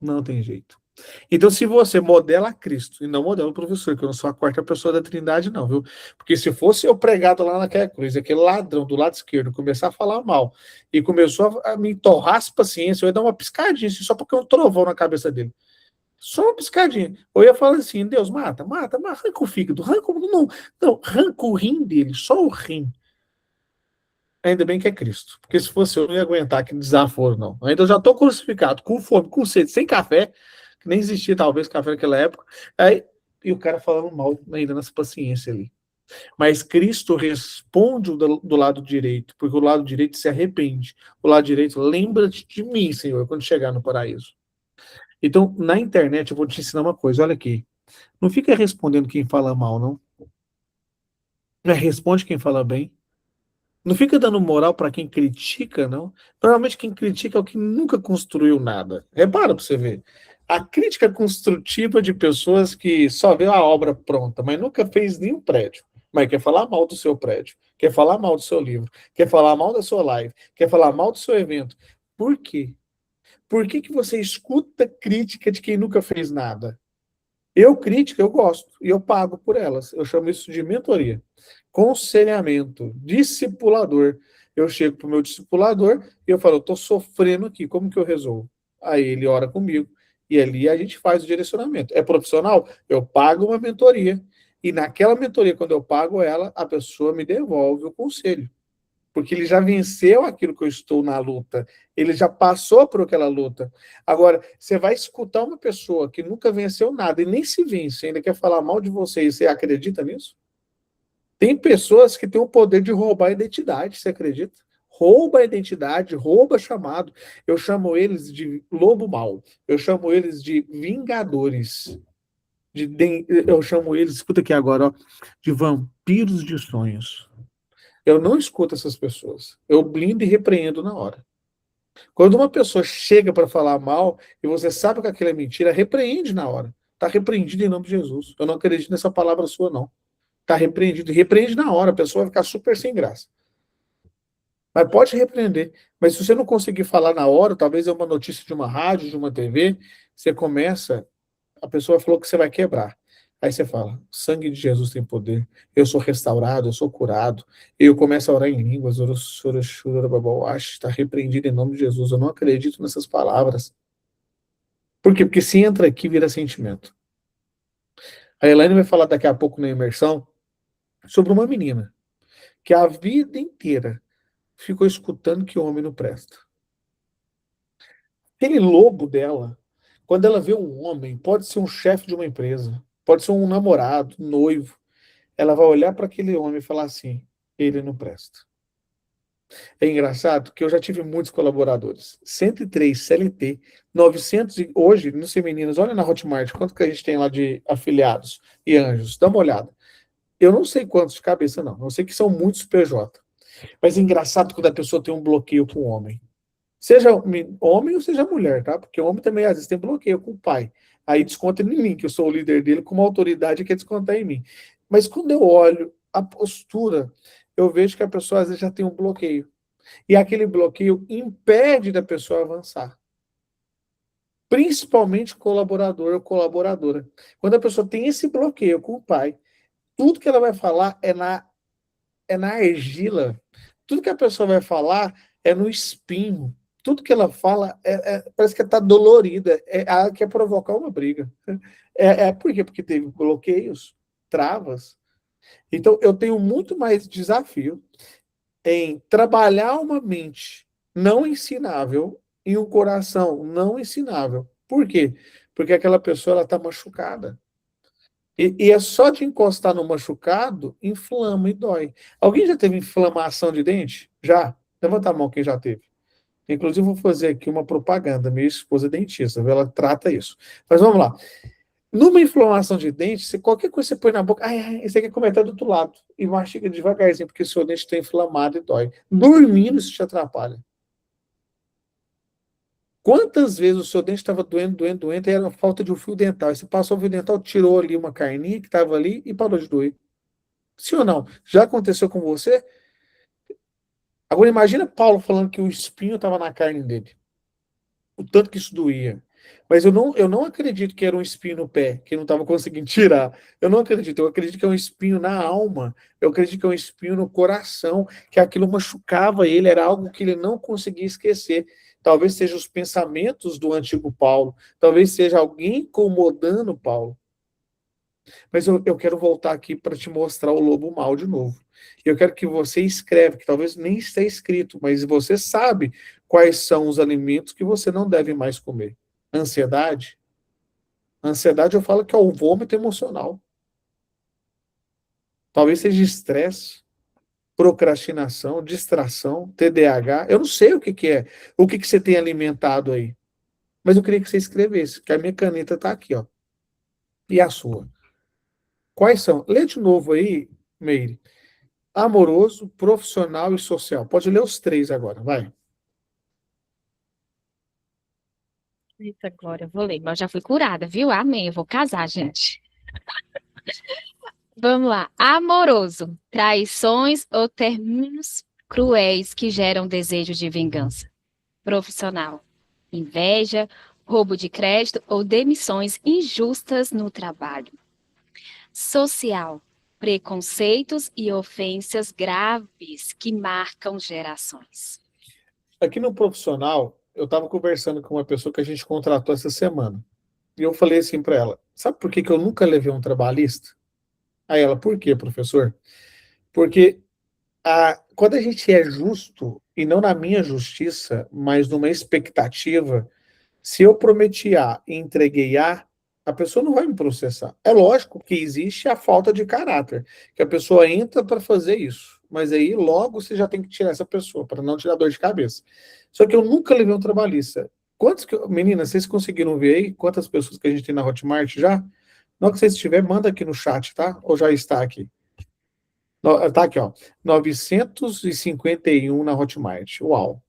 Não tem jeito. Então, se você modela Cristo e não modela o professor, que eu não sou a quarta pessoa da Trindade, não, viu? Porque se fosse eu pregado lá naquela cruz, aquele ladrão do lado esquerdo começar a falar mal e começou a me torrar as paciência, eu ia dar uma piscadinha, assim, só porque um trovão na cabeça dele. Só uma piscadinha. Eu ia falar assim, Deus, mata, arranca o fígado, arranca o rim dele, só o rim. Ainda bem que é Cristo. Porque se fosse eu, não ia aguentar aquele desaforo, não. Ainda eu já estou crucificado, com fome, com sede, sem café, que nem existia talvez café naquela época. Aí, e o cara falando mal ainda nessa paciência ali. Mas Cristo responde do lado direito, porque o lado direito se arrepende. O lado direito, lembra-te de mim, Senhor, quando chegar no paraíso. Então, na internet, eu vou te ensinar uma coisa, olha aqui. Não fica respondendo quem fala mal, não. Responde quem fala bem. Não fica dando moral para quem critica, não. Normalmente quem critica é o que nunca construiu nada. Repara para você ver. A crítica construtiva de pessoas que só vê a obra pronta, mas nunca fez nenhum prédio. Mas quer falar mal do seu prédio, quer falar mal do seu livro, quer falar mal da sua live, quer falar mal do seu evento. Por quê? Por que você escuta crítica de quem nunca fez nada? Crítica, eu gosto, e eu pago por elas. Eu chamo isso de mentoria. Conselhamento, discipulador. Eu chego para o meu discipulador e eu falo, eu estou sofrendo aqui, como que eu resolvo? Aí ele ora comigo, e ali a gente faz o direcionamento. É profissional? Eu pago uma mentoria. E naquela mentoria, quando eu pago ela, a pessoa me devolve o conselho. Porque ele já venceu aquilo que eu estou na luta. Ele já passou por aquela luta. Agora, você vai escutar uma pessoa que nunca venceu nada e nem se vence, ainda quer falar mal de você, e você acredita nisso? Tem pessoas que têm o poder de roubar a identidade, você acredita? Rouba a identidade, rouba chamado. Eu chamo eles de lobo mau. Eu chamo eles de vingadores. Eu chamo eles, escuta aqui agora, ó, de vampiros de sonhos. Eu não escuto essas pessoas. Eu blindo e repreendo na hora. Quando uma pessoa chega para falar mal e você sabe que aquilo é mentira, repreende na hora. Está repreendido em nome de Jesus. Eu não acredito nessa palavra sua, não. Está repreendido. Repreende na hora. A pessoa vai ficar super sem graça. Mas pode repreender. Mas se você não conseguir falar na hora, talvez é uma notícia de uma rádio, de uma TV, você começa, a pessoa falou que você vai quebrar. Aí você fala, o sangue de Jesus tem poder, eu sou restaurado, eu sou curado, e eu começo a orar em línguas, está repreendido em nome de Jesus, eu não acredito nessas palavras. Por quê? Porque se entra aqui, vira sentimento. A Elaine vai falar daqui a pouco na imersão sobre uma menina que a vida inteira ficou escutando que homem não presta. Aquele lobo dela, quando ela vê um homem, pode ser um chefe de uma empresa, pode ser um namorado, um noivo, ela vai olhar para aquele homem e falar assim, ele não presta. É engraçado que eu já tive muitos colaboradores, 103 CLT, 900, hoje, não sei meninas, olha na Hotmart, quanto que a gente tem lá de afiliados e anjos, dá uma olhada. Eu não sei quantos de cabeça não, eu sei que são muitos PJ, mas é engraçado quando a pessoa tem um bloqueio com o homem. Seja homem ou seja mulher, tá? Porque o homem também às vezes tem bloqueio com o pai. Aí desconta em mim, que eu sou o líder dele, com uma autoridade que quer descontar em mim. Mas quando eu olho a postura, eu vejo que a pessoa às vezes já tem um bloqueio. E aquele bloqueio impede da pessoa avançar. Principalmente colaborador ou colaboradora. Quando a pessoa tem esse bloqueio com o pai, tudo que ela vai falar é na argila. Tudo que a pessoa vai falar é no espinho. Tudo que ela fala parece que está dolorida. Ela quer provocar uma briga. Por quê? Porque teve bloqueios, travas. Então, eu tenho muito mais desafio em trabalhar uma mente não ensinável e um coração não ensinável. Por quê? Porque aquela pessoa está machucada. E é só de encostar no machucado, inflama e dói. Alguém já teve inflamação de dente? Já? Levanta a mão quem já teve. Inclusive, vou fazer aqui uma propaganda. Minha esposa é dentista, ela trata isso. Mas vamos lá. Numa inflamação de dente, qualquer coisa que você põe na boca, você quer comer até do outro lado. E mastiga devagarzinho, porque o seu dente está inflamado e dói. Dormindo, isso te atrapalha. Quantas vezes o seu dente estava doendo, e era falta de um fio dental? Aí você passou o fio dental, tirou ali uma carninha que estava ali e parou de doer. Sim ou não? Já aconteceu com você? Agora imagina Paulo falando que o espinho estava na carne dele. O tanto que isso doía. Mas eu não acredito que era um espinho no pé, que não estava conseguindo tirar. Eu não acredito. Eu acredito que é um espinho na alma. Eu acredito que é um espinho no coração, que aquilo machucava ele, era algo que ele não conseguia esquecer. Talvez seja os pensamentos do antigo Paulo. Talvez seja alguém incomodando Paulo. Mas eu quero voltar aqui para te mostrar o lobo mau de novo. Eu quero que você escreva, que talvez nem está escrito, mas você sabe quais são os alimentos que você não deve mais comer. Ansiedade. Ansiedade eu falo que é o vômito emocional. Talvez seja estresse, procrastinação, distração, TDAH. Eu não sei o que é, o que você tem alimentado aí. Mas eu queria que você escrevesse, que a minha caneta está aqui, ó. E a sua? Quais são? Lê de novo aí, Meire. Amoroso, profissional e social. Pode ler os três agora, vai. Eita, Glória, vou ler, mas eu já fui curada, viu? Amém, eu vou casar, gente. Vamos lá. Amoroso, traições ou términos cruéis que geram desejo de vingança. Profissional, inveja, roubo de crédito ou demissões injustas no trabalho. Social, preconceitos e ofensas graves que marcam gerações. Aqui no profissional, eu estava conversando com uma pessoa que a gente contratou essa semana. E eu falei assim para ela, sabe por que eu nunca levei um trabalhista? Aí ela, por quê, professor? Porque quando a gente é justo, e não na minha justiça, mas numa expectativa, se eu prometi A e entreguei a pessoa não vai me processar. É lógico que existe a falta de caráter, que a pessoa entra para fazer isso, mas aí logo você já tem que tirar essa pessoa, para não tirar dor de cabeça. Só que eu nunca levei um trabalhista. Meninas, vocês conseguiram ver aí quantas pessoas que a gente tem na Hotmart já? Na hora que vocês estiverem, manda aqui no chat, tá? Ou já está aqui? Tá aqui, ó. 951 na Hotmart. Uau!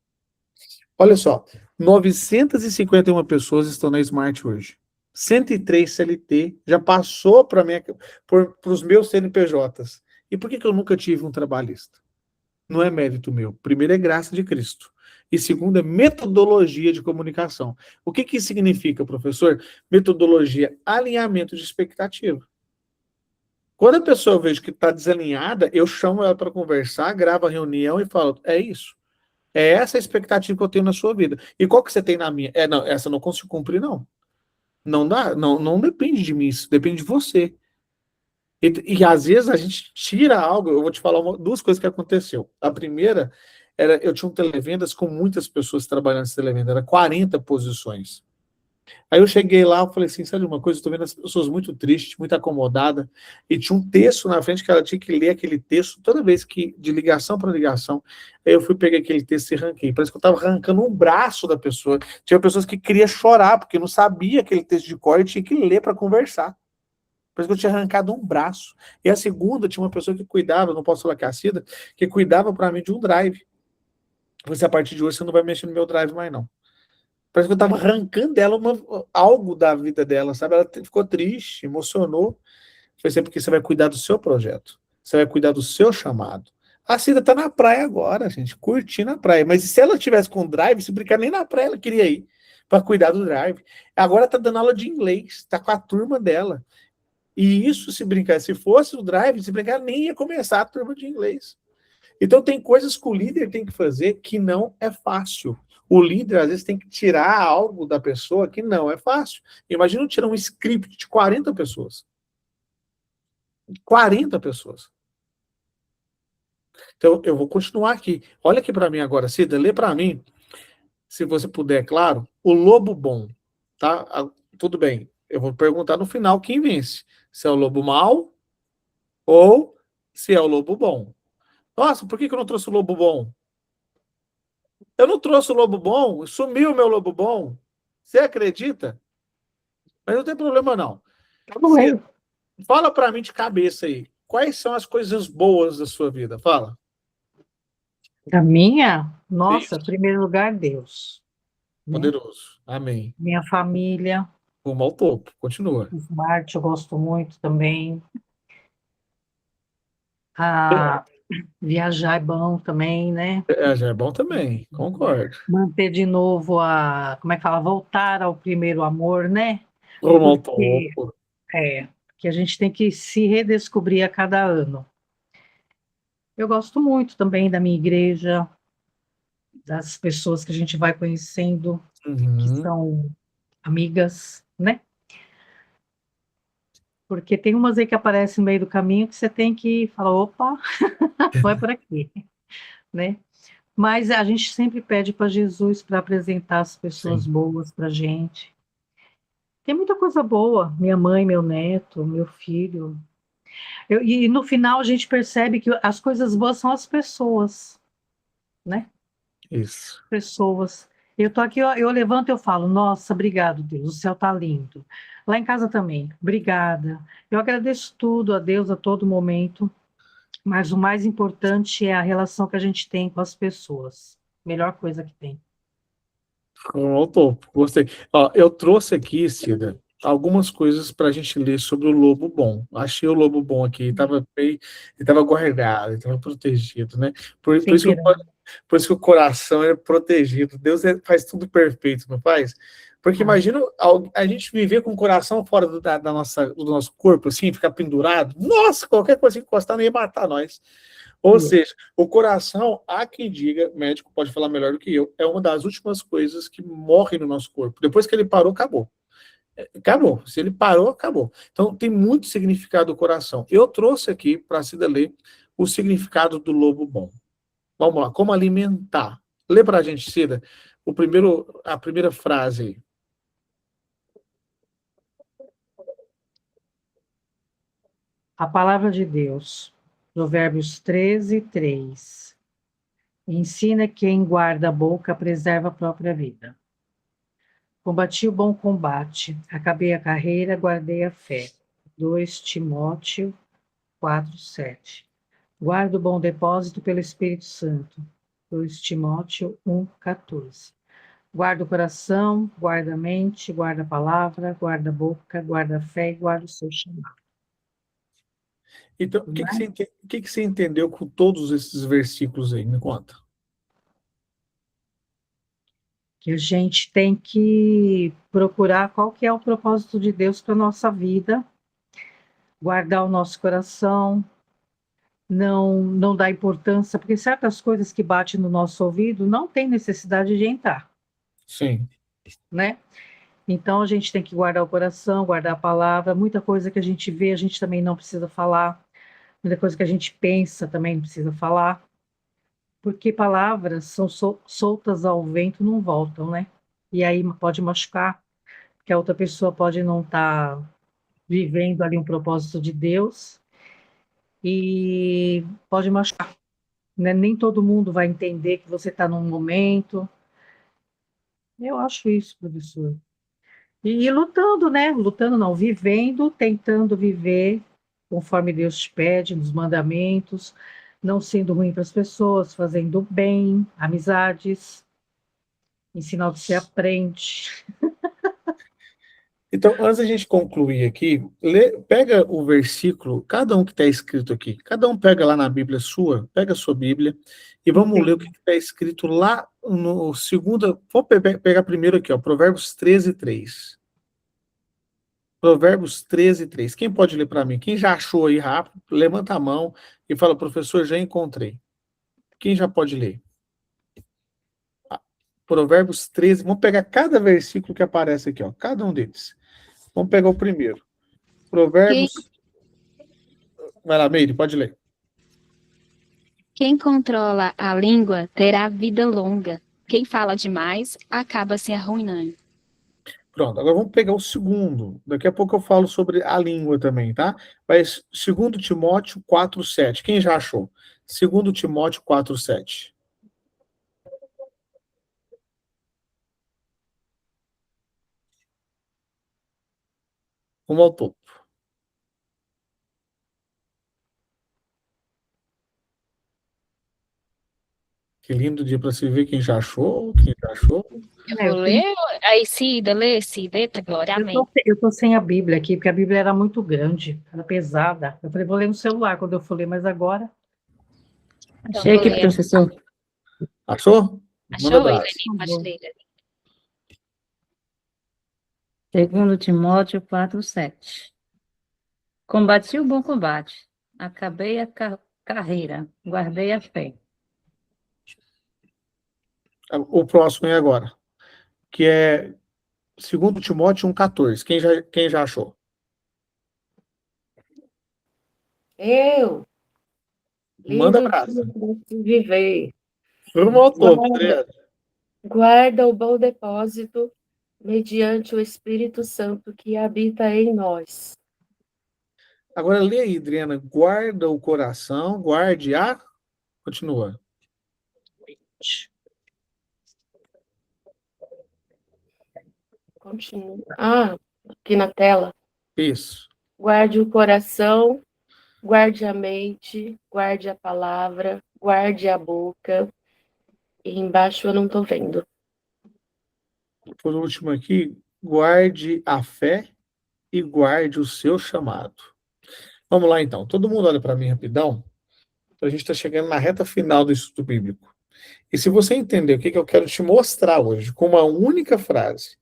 Olha só, 951 pessoas estão na Smart hoje. 103 CLT já passou para os meus CNPJs. E por que eu nunca tive um trabalhista? Não é mérito meu. Primeiro é graça de Cristo. E segundo é metodologia de comunicação. O que isso significa, professor? Metodologia, alinhamento de expectativa. Quando a pessoa eu vejo que está desalinhada, eu chamo ela para conversar, gravo a reunião e falo, é isso. É essa a expectativa que eu tenho na sua vida. E qual que você tem na minha? Não, essa eu não consigo cumprir, não. Não dá, não depende de mim, isso depende de você. E às vezes a gente tira algo, eu vou te falar duas coisas que aconteceu. A primeira era, eu tinha um televendas com muitas pessoas trabalhando nesse televendas, era 40 posições. Aí eu cheguei lá, eu falei assim, sabe uma coisa, eu tô vendo as pessoas muito tristes, muito acomodadas, e tinha um texto na frente que ela tinha que ler aquele texto toda vez que, de ligação para ligação, aí eu fui pegar aquele texto e arranquei. Parece que eu estava arrancando um braço da pessoa. Tinha pessoas que queriam chorar, porque não sabia aquele texto de cor e tinha que ler para conversar. Parece que eu tinha arrancado um braço. E a segunda, tinha uma pessoa que cuidava, não posso falar que é a Cida, que cuidava para mim de um drive. Você, a partir de hoje, você não vai mexer no meu drive mais, não. Parece que eu estava arrancando dela algo da vida dela, sabe? Ela ficou triste, emocionou. Foi sempre porque você vai cuidar do seu projeto. Você vai cuidar do seu chamado. A Cida tá na praia agora, gente, curtindo a praia. Mas se ela tivesse com drive, se brincar, nem na praia ela queria ir para cuidar do drive. Agora tá dando aula de inglês, tá com a turma dela. E isso, se brincar, se fosse o drive, se brincar, nem ia começar a turma de inglês. Então, tem coisas que o líder tem que fazer que não é fácil. O líder, às vezes, tem que tirar algo da pessoa que não é fácil. Imagina tirar um script de 40 pessoas. 40 pessoas. Então, eu vou continuar aqui. Olha aqui para mim agora, Cida, lê para mim, se você puder, claro, o lobo bom. Tá? Tudo bem. Eu vou perguntar no final quem vence. Se é o lobo mau ou se é o lobo bom. Nossa, por que eu não trouxe o lobo bom? Eu não trouxe o lobo bom, sumiu o meu lobo bom. Você acredita? Mas não tem problema, não. Você fala para mim de cabeça aí. Quais são as coisas boas da sua vida? Fala. Da minha, nossa, Isso. em primeiro lugar, Deus, né? Poderoso. Amém. Minha família, Rumo ao topo. Continua. o Marte eu gosto muito também. Ah, viajar é bom também, né? Já é bom também. Concordo. Manter de novo como é que fala? Voltar ao primeiro amor, né? Rumo ao Porque, topo. que a gente tem que se redescobrir a cada ano. Eu gosto muito também da minha igreja, das pessoas que a gente vai conhecendo, que Uhum. são amigas, né? Porque tem umas aí que aparecem no meio do caminho que você tem que falar, opa, vai por aqui, né? Mas a gente sempre pede para Jesus para apresentar as pessoas Sim. boas para a gente. Tem muita coisa boa, minha mãe, meu neto, meu filho. E no final a gente percebe que as coisas boas são as pessoas, né? Isso. Pessoas. Eu tô aqui, eu levanto e eu falo, nossa, obrigado, Deus, o céu tá lindo. Lá em casa também, obrigada. Eu agradeço tudo a Deus a todo momento, mas o mais importante é a relação que a gente tem com as pessoas. Melhor coisa que tem. Rumo ao topo. Gostei. Ó, eu trouxe aqui, Cida, algumas coisas para a gente ler sobre o lobo bom. Achei o lobo bom aqui. Ele estava guardado, ele estava protegido, né? Por isso que Temperando. por isso que o coração é protegido. Deus faz tudo perfeito, não faz? Porque imagina a gente viver com o coração fora do nosso corpo, assim, ficar pendurado. Nossa, qualquer coisa que encostar não ia matar nós. Ou seja, o coração, há quem diga, médico pode falar melhor do que eu, é uma das últimas coisas que morre no nosso corpo. Depois que ele parou, acabou. Acabou. Se ele parou, acabou. Então, tem muito significado do coração. Eu trouxe aqui para a Cida ler o significado do lobo bom. Vamos lá, como alimentar. Lê para a gente, Cida, a primeira frase aí. A palavra de Deus, Provérbios 13:3. Ensina quem guarda a boca, preserva a própria vida. Combati o bom combate, acabei a carreira, guardei a fé. 2 Timóteo 4:7. Guarda o bom depósito pelo Espírito Santo. 2 Timóteo 1:14. Guarda o coração, guarda a mente, guarda a palavra, guarda a boca, guarda a fé e guarda o seu chamado. Então, o que você entendeu com todos esses versículos aí? Me conta. Que a gente tem que procurar qual que é o propósito de Deus para a nossa vida, guardar o nosso coração, não dar importância, porque certas coisas que batem no nosso ouvido não tem necessidade de entrar, Sim. né? Então a gente tem que guardar o coração, guardar a palavra, muita coisa que a gente vê, a gente também não precisa falar, muita coisa que a gente pensa também não precisa falar, porque palavras são soltas ao vento, não voltam, né? E aí pode machucar, que a outra pessoa pode não estar vivendo ali um propósito de Deus e pode machucar, né? Nem todo mundo vai entender que você está num momento. Eu acho isso, professor. E lutando, né? Lutando não, vivendo, tentando viver conforme Deus te pede, nos mandamentos, não sendo ruim para as pessoas, fazendo bem, amizades, ensinar o que você aprende. Então, antes da gente concluir aqui, pega o versículo, cada um que está escrito aqui, cada um pega lá na Bíblia sua, pega a sua Bíblia, e vamos ler o que está escrito lá no segundo. Vou pegar primeiro aqui, ó, Provérbios 13:3. Provérbios 13:3. Quem pode ler para mim? Quem já achou aí rápido, levanta a mão e fala, professor, já encontrei. Quem já pode ler? Provérbios 13. Vamos pegar cada versículo que aparece aqui, ó, cada um deles. Vamos pegar o primeiro. Provérbios. Vai lá, Meire, pode ler. Quem controla a língua terá vida longa. Quem fala demais acaba se arruinando. Pronto, agora vamos pegar o segundo. Daqui a pouco eu falo sobre a língua também, tá? Mas 2 Timóteo 4:7. Quem já achou? 2 Timóteo 4:7. Vamos ao topo. Que lindo dia para se ver quem já achou, quem já achou. Eu vou ler? Aí, Cida, lê, Cida. Eita, Glória, amém. Eu tô sem a Bíblia aqui, porque a Bíblia era muito grande, era pesada. Eu falei, vou ler no celular quando eu for ler, mas agora... Então, Achei vou aqui, ler. professor. Achou? Manda Achou, abraço. Helene? Pode ler. 2 Timóteo 4:7. Combati o bom combate, acabei a carreira, guardei a fé. O próximo é agora, que é 2 Timóteo 1:14. Quem já achou? Eu, Manda lindo abraço. dia para se viver. Vamos ao topo, Adriano. Guarda o bom depósito mediante o Espírito Santo que habita em nós. Agora lê aí, Adriana. Guarda o coração, guarde a... Continua. Continua. Ah, aqui na tela. Isso. Guarde o coração, guarde a mente, guarde a palavra, guarde a boca. E embaixo eu não estou vendo. Por último aqui, guarde a fé e guarde o seu chamado. Vamos lá, então. Todo mundo olha para mim rapidão. A gente está chegando na reta final do estudo bíblico. E se você entender o que eu quero te mostrar hoje, com uma única frase,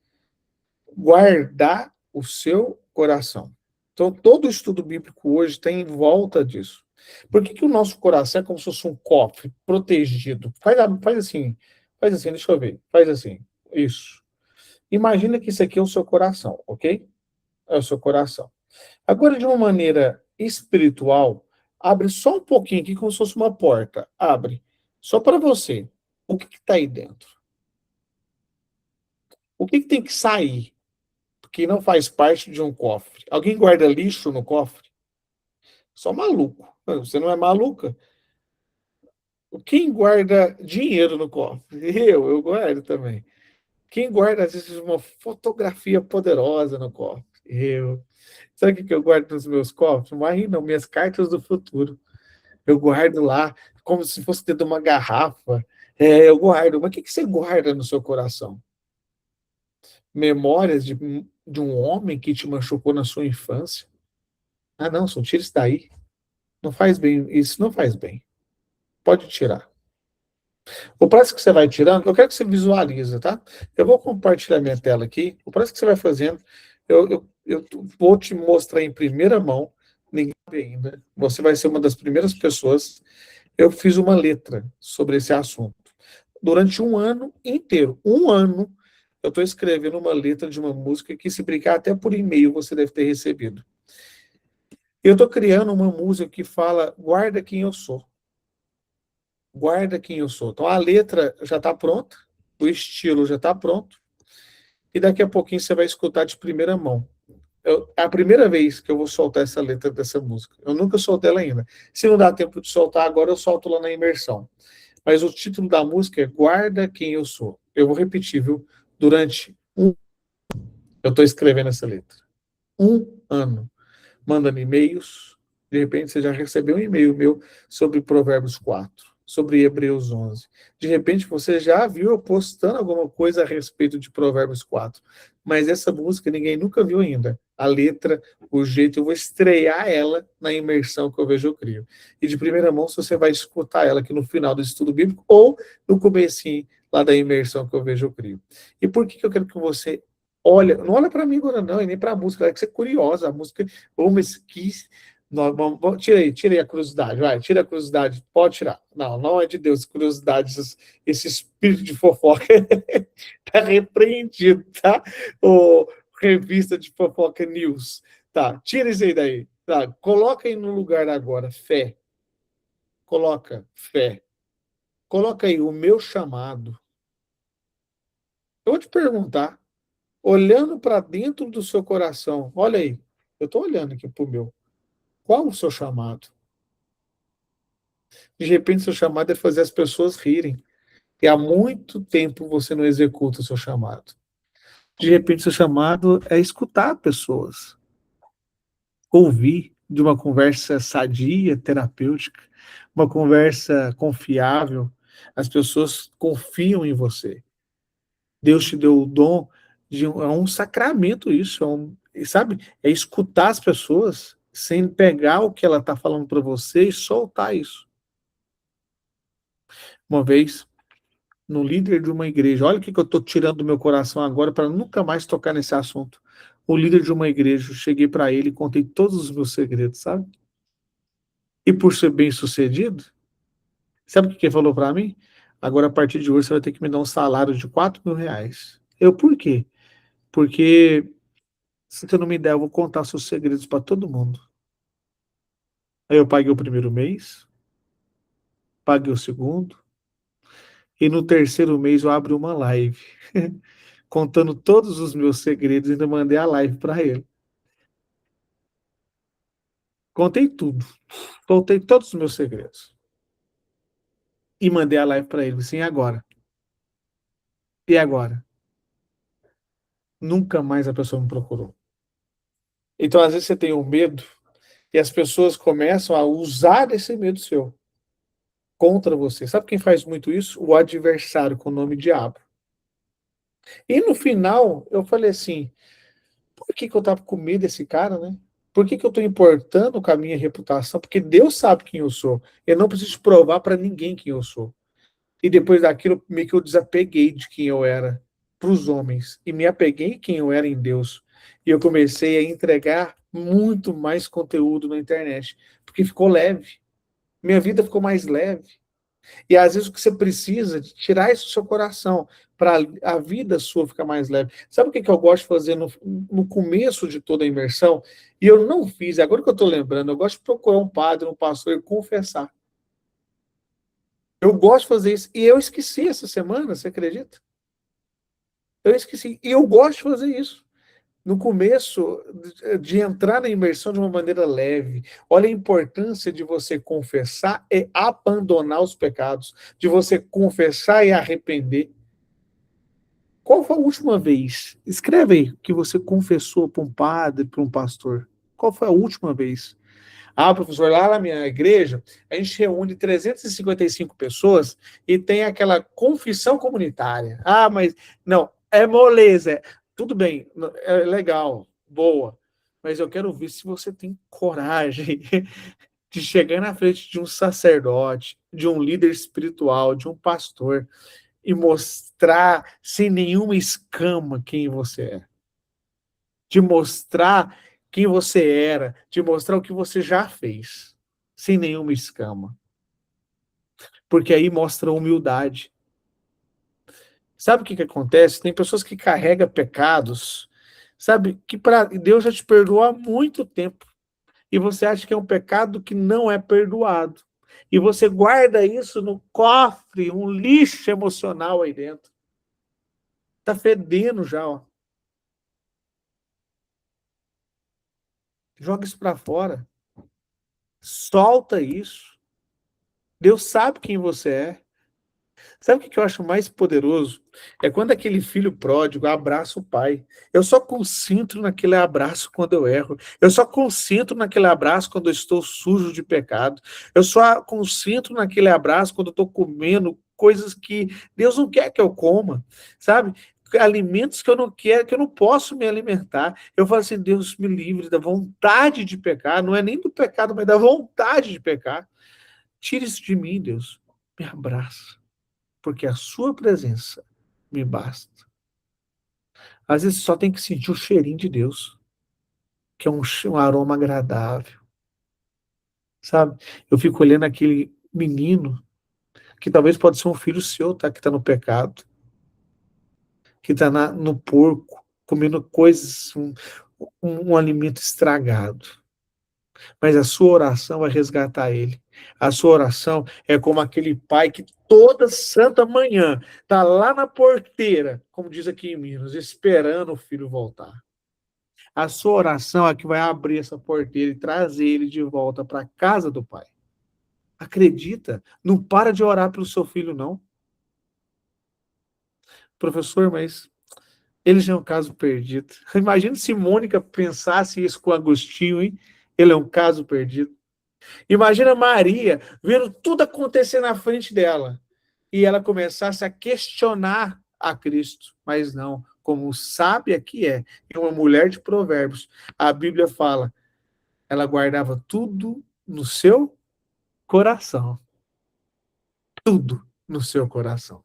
guardar o seu coração. Então, todo o estudo bíblico hoje tem em volta disso. Por que o nosso coração é como se fosse um cofre protegido? Faz assim, deixa eu ver. Faz assim, isso. Imagina que isso aqui é o seu coração, ok? É o seu coração. Agora, de uma maneira espiritual, abre só um pouquinho aqui, como se fosse uma porta. Abre. Só para você. O que está aí dentro? O que tem que sair? Que não faz parte de um cofre. Alguém guarda lixo no cofre? Só maluco. Você não é maluca? Quem guarda dinheiro no cofre? Eu guardo também. Quem guarda, às vezes, uma fotografia poderosa no cofre? Eu. Sabe o que eu guardo nos meus cofres? Não, minhas cartas do futuro. Eu guardo lá como se fosse dentro de uma garrafa. Eu guardo. Mas o que você guarda no seu coração? Memórias de um homem que te machucou na sua infância? Ah, não, só tira isso daí. Não faz bem, isso não faz bem. Pode tirar. O próximo que você vai tirando, eu quero que você visualize, tá? Eu vou compartilhar minha tela aqui. O próximo que você vai fazendo, eu vou te mostrar em primeira mão ninguém sabe ainda. Você vai ser uma das primeiras pessoas. Eu fiz uma letra sobre esse assunto. Durante um ano inteiro, um ano, eu estou escrevendo uma letra de uma música que, se brincar até por e-mail, você deve ter recebido. Eu estou criando uma música que fala, guarda quem eu sou. Guarda quem eu sou. Então a letra já está pronta, o estilo já está pronto, e daqui a pouquinho você vai escutar de primeira mão. É a primeira vez que eu vou soltar essa letra dessa música. Eu nunca soltei ela ainda. Se não dá tempo de soltar agora, eu solto lá na imersão. Mas o título da música é Guarda Quem Eu Sou. Eu vou repetir, viu? Durante eu estou escrevendo essa letra. 1 ano. Mandando e-mails. De repente você já recebeu um e-mail meu sobre Provérbios 4, sobre Hebreus 11. De repente você já viu eu postando alguma coisa a respeito de Provérbios 4. Mas essa música ninguém nunca viu ainda. A letra, o jeito, eu vou estrear ela na imersão que eu vejo eu crio. E de primeira mão você vai escutar ela aqui no final do estudo bíblico ou no comecinho lá da imersão que eu vejo eu crio. E por que eu quero que você olha, não olha para mim agora não, e nem para a música, é que você é curiosa, a música, mas que tira aí a curiosidade, vai, tira a curiosidade, pode tirar. Não, não é de Deus, curiosidade, esse espírito de fofoca tá repreendido, tá? O revista de fofoca news, tá? Tira isso aí daí, tá? Coloca aí no lugar agora, fé. Coloca fé. Coloca aí o meu chamado. Eu vou te perguntar, olhando para dentro do seu coração, olha aí, eu estou olhando aqui para o meu. Qual o seu chamado? De repente, seu chamado é fazer as pessoas rirem. E há muito tempo você não executa o seu chamado. De repente, seu chamado é escutar pessoas. Ouvir de uma conversa sadia, terapêutica, uma conversa confiável. As pessoas confiam em você. Deus te deu o dom é um sacramento isso, sabe? É escutar as pessoas sem pegar o que ela está falando para você e soltar isso. Uma vez, no líder de uma igreja, olha o que eu estou tirando do meu coração agora para nunca mais tocar nesse assunto. O líder de uma igreja, eu cheguei para ele e contei todos os meus segredos, sabe? E por ser bem sucedido, sabe o que ele falou para mim? Agora, a partir de hoje, você vai ter que me dar um salário de R$ 4.000. Eu, por quê? Porque se você não me der, eu vou contar seus segredos para todo mundo. Aí eu paguei o primeiro mês, paguei o segundo, e no terceiro mês eu abri uma live, contando todos os meus segredos, e ainda mandei a live para ele. Contei tudo, contei todos os meus segredos. E mandei a live para ele, assim, e agora? E agora? Nunca mais a pessoa me procurou. Então, às vezes você tem um medo, e as pessoas começam a usar esse medo seu contra você. Sabe quem faz muito isso? O adversário, com o nome diabo. E no final, eu falei assim, por que eu tava com medo desse cara, né? Por que eu tô importando com a minha reputação? Porque Deus sabe quem eu sou. Eu não preciso provar para ninguém quem eu sou. E depois daquilo, meio que eu desapeguei de quem eu era para os homens. E me apeguei quem eu era em Deus. E eu comecei a entregar muito mais conteúdo na internet. Porque ficou leve. Minha vida ficou mais leve. E às vezes o que você precisa de tirar isso do seu coração para a vida sua ficar mais leve. Sabe o que eu gosto de fazer no começo de toda a imersão? E eu não fiz, agora que eu estou lembrando, eu gosto de procurar um padre, um pastor e confessar. Eu gosto de fazer isso. E eu esqueci essa semana, você acredita? Eu esqueci. E eu gosto de fazer isso. No começo, de entrar na imersão de uma maneira leve. Olha a importância de você confessar e abandonar os pecados. De você confessar e arrepender. Qual foi a última vez? Escreve aí que você confessou para um padre, para um pastor. Qual foi a última vez? Ah, professor, lá na minha igreja, a gente reúne 355 pessoas e tem aquela confissão comunitária. Ah, mas não, é moleza. Tudo bem, é legal, boa. Mas eu quero ver se você tem coragem de chegar na frente de um sacerdote, de um líder espiritual, de um pastor e mostrar sem nenhuma escama quem você é. De mostrar quem você era, te mostrar o que você já fez, sem nenhuma escama. Porque aí mostra humildade. Sabe o que acontece? Tem pessoas que carregam pecados, sabe, que para Deus já te perdoou há muito tempo. E você acha que é um pecado que não é perdoado. E você guarda isso no cofre, um lixo emocional aí dentro. Tá fedendo já, ó. Joga isso para fora. Solta isso. Deus sabe quem você é. Sabe o que eu acho mais poderoso? É quando aquele filho pródigo abraça o pai. Eu só concentro naquele abraço quando eu erro. Eu só concentro naquele abraço quando eu estou sujo de pecado. Eu só concentro naquele abraço quando eu estou comendo coisas que Deus não quer que eu coma, sabe? Alimentos que eu não quero, que eu não posso me alimentar. Eu falo assim, Deus me livre da vontade de pecar. Não é nem do pecado, mas da vontade de pecar. Tire isso de mim, Deus. Me abraça, porque a sua presença me basta. Às vezes só tem que sentir o cheirinho de Deus, que é um aroma agradável, sabe? Eu fico olhando aquele menino, que talvez pode ser um filho seu, tá? Que está no pecado, que está no porco, comendo coisas, um alimento estragado. Mas a sua oração vai resgatar ele. A sua oração é como aquele pai que toda santa manhã está lá na porteira, como diz aqui em Minas, esperando o filho voltar. A sua oração é que vai abrir essa porteira e trazer ele de volta para a casa do pai. Acredita, não para de orar pelo seu filho, não. Professor, mas ele já é um caso perdido. Imagina se Mônica pensasse isso com Agostinho, hein? Ele é um caso perdido. Imagina Maria vendo tudo acontecer na frente dela e ela começasse a questionar a Cristo. Mas não, como sábia que é, e uma mulher de provérbios, a Bíblia fala, ela guardava tudo no seu coração. Tudo no seu coração.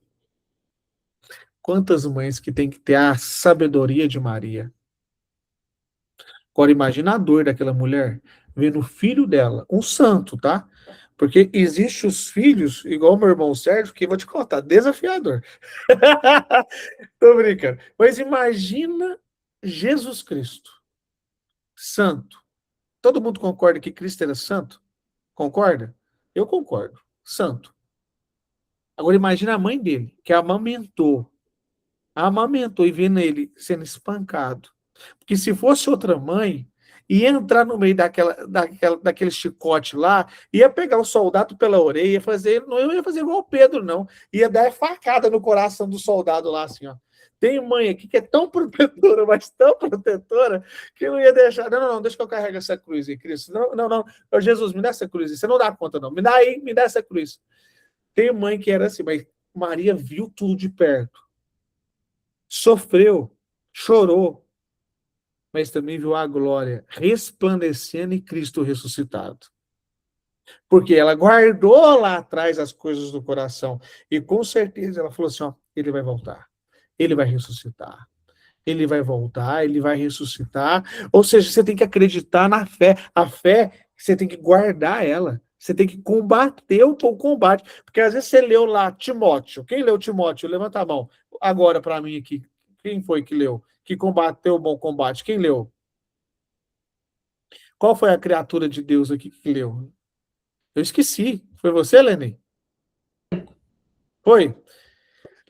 Quantas mães que têm que ter a sabedoria de Maria. Agora imagina a dor daquela mulher vendo o filho dela, um santo, tá? Porque existe os filhos, igual meu irmão Sérgio, que eu vou te contar, desafiador. Tô brincando. Mas imagina Jesus Cristo, santo. Todo mundo concorda que Cristo era santo? Concorda? Eu concordo. Santo. Agora imagina a mãe dele, que amamentou e vendo ele sendo espancado. Porque se fosse outra mãe, ia entrar no meio daquele chicote lá, ia pegar o soldado pela orelha, ia fazer, não ia fazer igual o Pedro, não. Ia dar facada no coração do soldado lá, assim, ó. Tem mãe aqui que é tão protetora, mas tão protetora, que não ia deixar. Não, não, não, deixa que eu carrego essa cruz aí, Cristo. Não, não, não. Ô, Jesus, me dá essa cruz aí. Você não dá conta, não. Me dá aí, me dá essa cruz. Tem mãe que era assim, mas Maria viu tudo de perto. Sofreu, chorou, mas também viu a glória resplandecendo em Cristo ressuscitado. Porque ela guardou lá atrás as coisas do coração. E com certeza ela falou assim, ó, ele vai voltar. Ele vai ressuscitar. Ele vai voltar, ele vai ressuscitar. Ou seja, você tem que acreditar na fé. A fé, você tem que guardar ela. Você tem que combater o combate. Porque às vezes você leu lá Timóteo. Quem leu Timóteo? Levanta a mão. Agora para mim aqui. Quem foi que leu? Que combateu o bom combate? Quem leu? Qual foi a criatura de Deus aqui que leu? Eu esqueci. Foi você, Leni? Foi?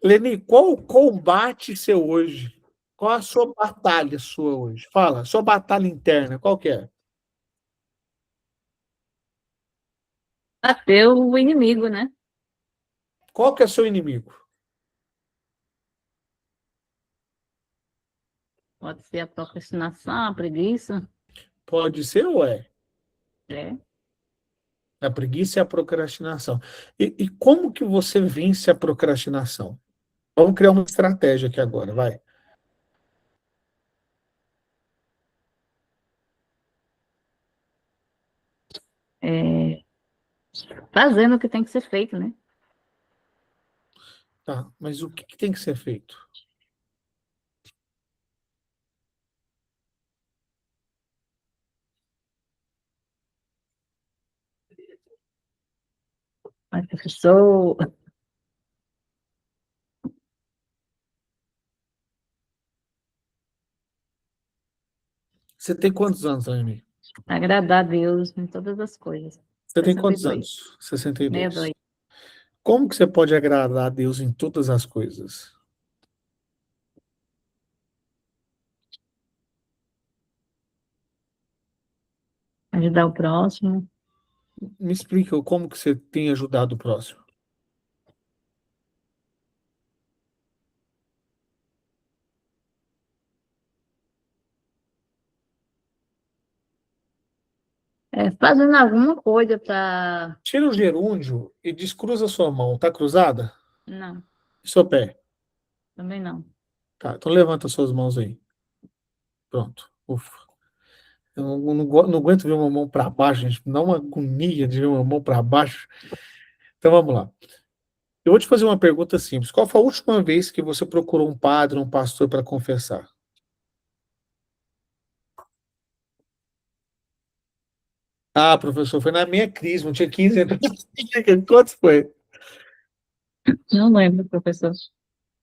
Leni, qual o combate seu hoje? Qual a sua batalha sua hoje? Fala, sua batalha interna, qual que é? Bater o inimigo, né? Qual que é seu inimigo? Pode ser a procrastinação, a preguiça. Pode ser ou é? É. A preguiça e a procrastinação. E como que você vence a procrastinação? Vamos criar uma estratégia aqui agora, vai. É, fazendo o que tem que ser feito, né? Tá, mas o que tem que ser feito? Mas, professor, Você tem quantos anos, Aline? agradar a Deus em todas as coisas. Você tem quantos 62. anos? 62. 62. Como que você pode agradar a Deus em todas as coisas? Ajudar o próximo. Me explica como que você tem ajudado o próximo. Fazendo alguma coisa para... Tira o gerúndio e descruza sua mão. Tá cruzada? Não, E seu pé? também não. Tá, então levanta suas mãos aí. Pronto. Ufa. Eu não aguento ver uma mão para baixo, gente. Me dá uma agonia de ver uma mão para baixo. Então vamos lá. Eu vou te fazer uma pergunta simples. Qual foi a última vez que você procurou um padre, um pastor para confessar? Ah, professor, foi na minha crise, não tinha 15 anos. Quantos foi? Não lembro, professor.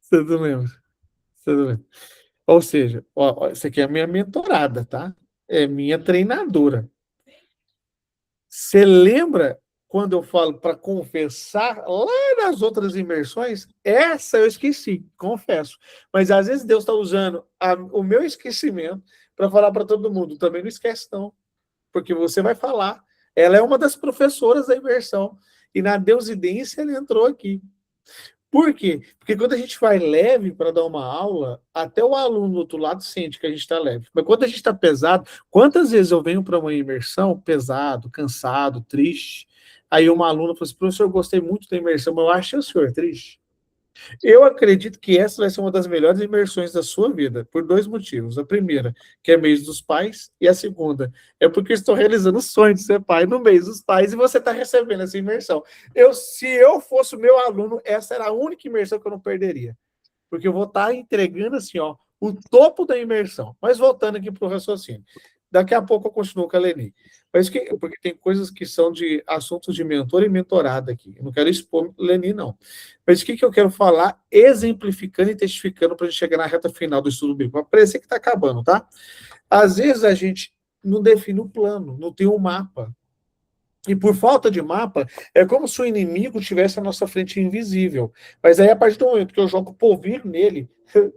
Você não lembra? Você não lembra? Ou seja, ó, essa aqui é a minha mentorada, tá? É minha treinadora. Você lembra quando eu falo para confessar lá nas outras imersões? Essa eu esqueci, confesso. Mas às vezes Deus está usando o meu esquecimento para falar para todo mundo. Também não esquece, não. Porque você vai falar. Ela é uma das professoras da imersão. E na Deusidência ela entrou aqui. Por quê? Porque quando a gente vai leve para dar uma aula, até o aluno do outro lado sente que a gente está leve. Mas quando a gente está pesado, quantas vezes eu venho para uma imersão pesado, cansado, triste, aí uma aluna fala assim, professor, eu gostei muito da imersão, mas eu achei o senhor triste. Eu acredito que essa vai ser uma das melhores imersões da sua vida, por dois motivos. A primeira, que é mês dos pais, e a segunda, é porque eu estou realizando o sonho de ser pai no mês dos pais e você está recebendo essa imersão. Se eu fosse o meu aluno, essa era a única imersão que eu não perderia. Porque eu vou estar entregando assim, ó, o topo da imersão. Mas voltando aqui para o raciocínio. Daqui a pouco eu continuo com a Leni. Porque tem coisas que são de assuntos de mentor e mentorada aqui. Eu não quero expor Leni, não. Mas o que eu quero falar, exemplificando e testificando para a gente chegar na reta final do estudo bíblico. Vai parecer que está acabando, tá? Às vezes a gente não define o plano, não tem um mapa. E por falta de mapa, é como se o inimigo estivesse à nossa frente invisível. Mas aí, a partir do momento que eu jogo polvilho nele,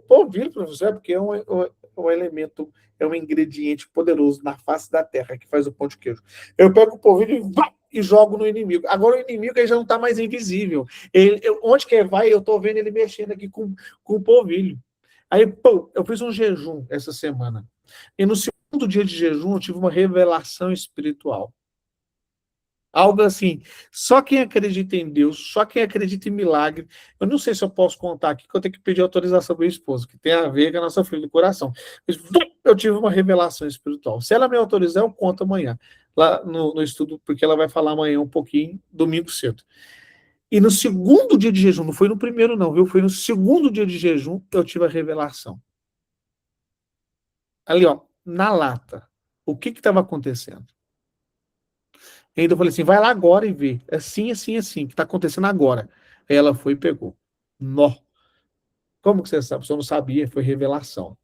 polvilho, professor, porque é um elemento, é um ingrediente poderoso na face da terra que faz o pão de queijo. Eu pego o polvilho e jogo no inimigo. Agora o inimigo ele já não está mais invisível. Onde que ele vai, eu estou vendo ele mexendo aqui com o polvilho. Aí, pô, eu fiz um jejum essa semana. E no segundo dia de jejum, eu tive uma revelação espiritual. Algo assim, só quem acredita em Deus, só quem acredita em milagre. Eu não sei se eu posso contar aqui, que eu tenho que pedir autorização para minha esposa, que tem a ver com a nossa filha do coração. Eu tive uma revelação espiritual. Se ela me autorizar, eu conto amanhã, lá no estudo, porque ela vai falar amanhã um pouquinho, domingo cedo. E no segundo dia de jejum, não foi no primeiro não, viu? Foi no segundo dia de jejum que eu tive a revelação. Ali, ó, na lata. O que estava acontecendo? E ainda eu falei assim, vai lá agora e vê. Assim, assim, assim, que está acontecendo agora. Aí ela foi e pegou. Nó. Como que você sabe? Você não sabia, foi revelação.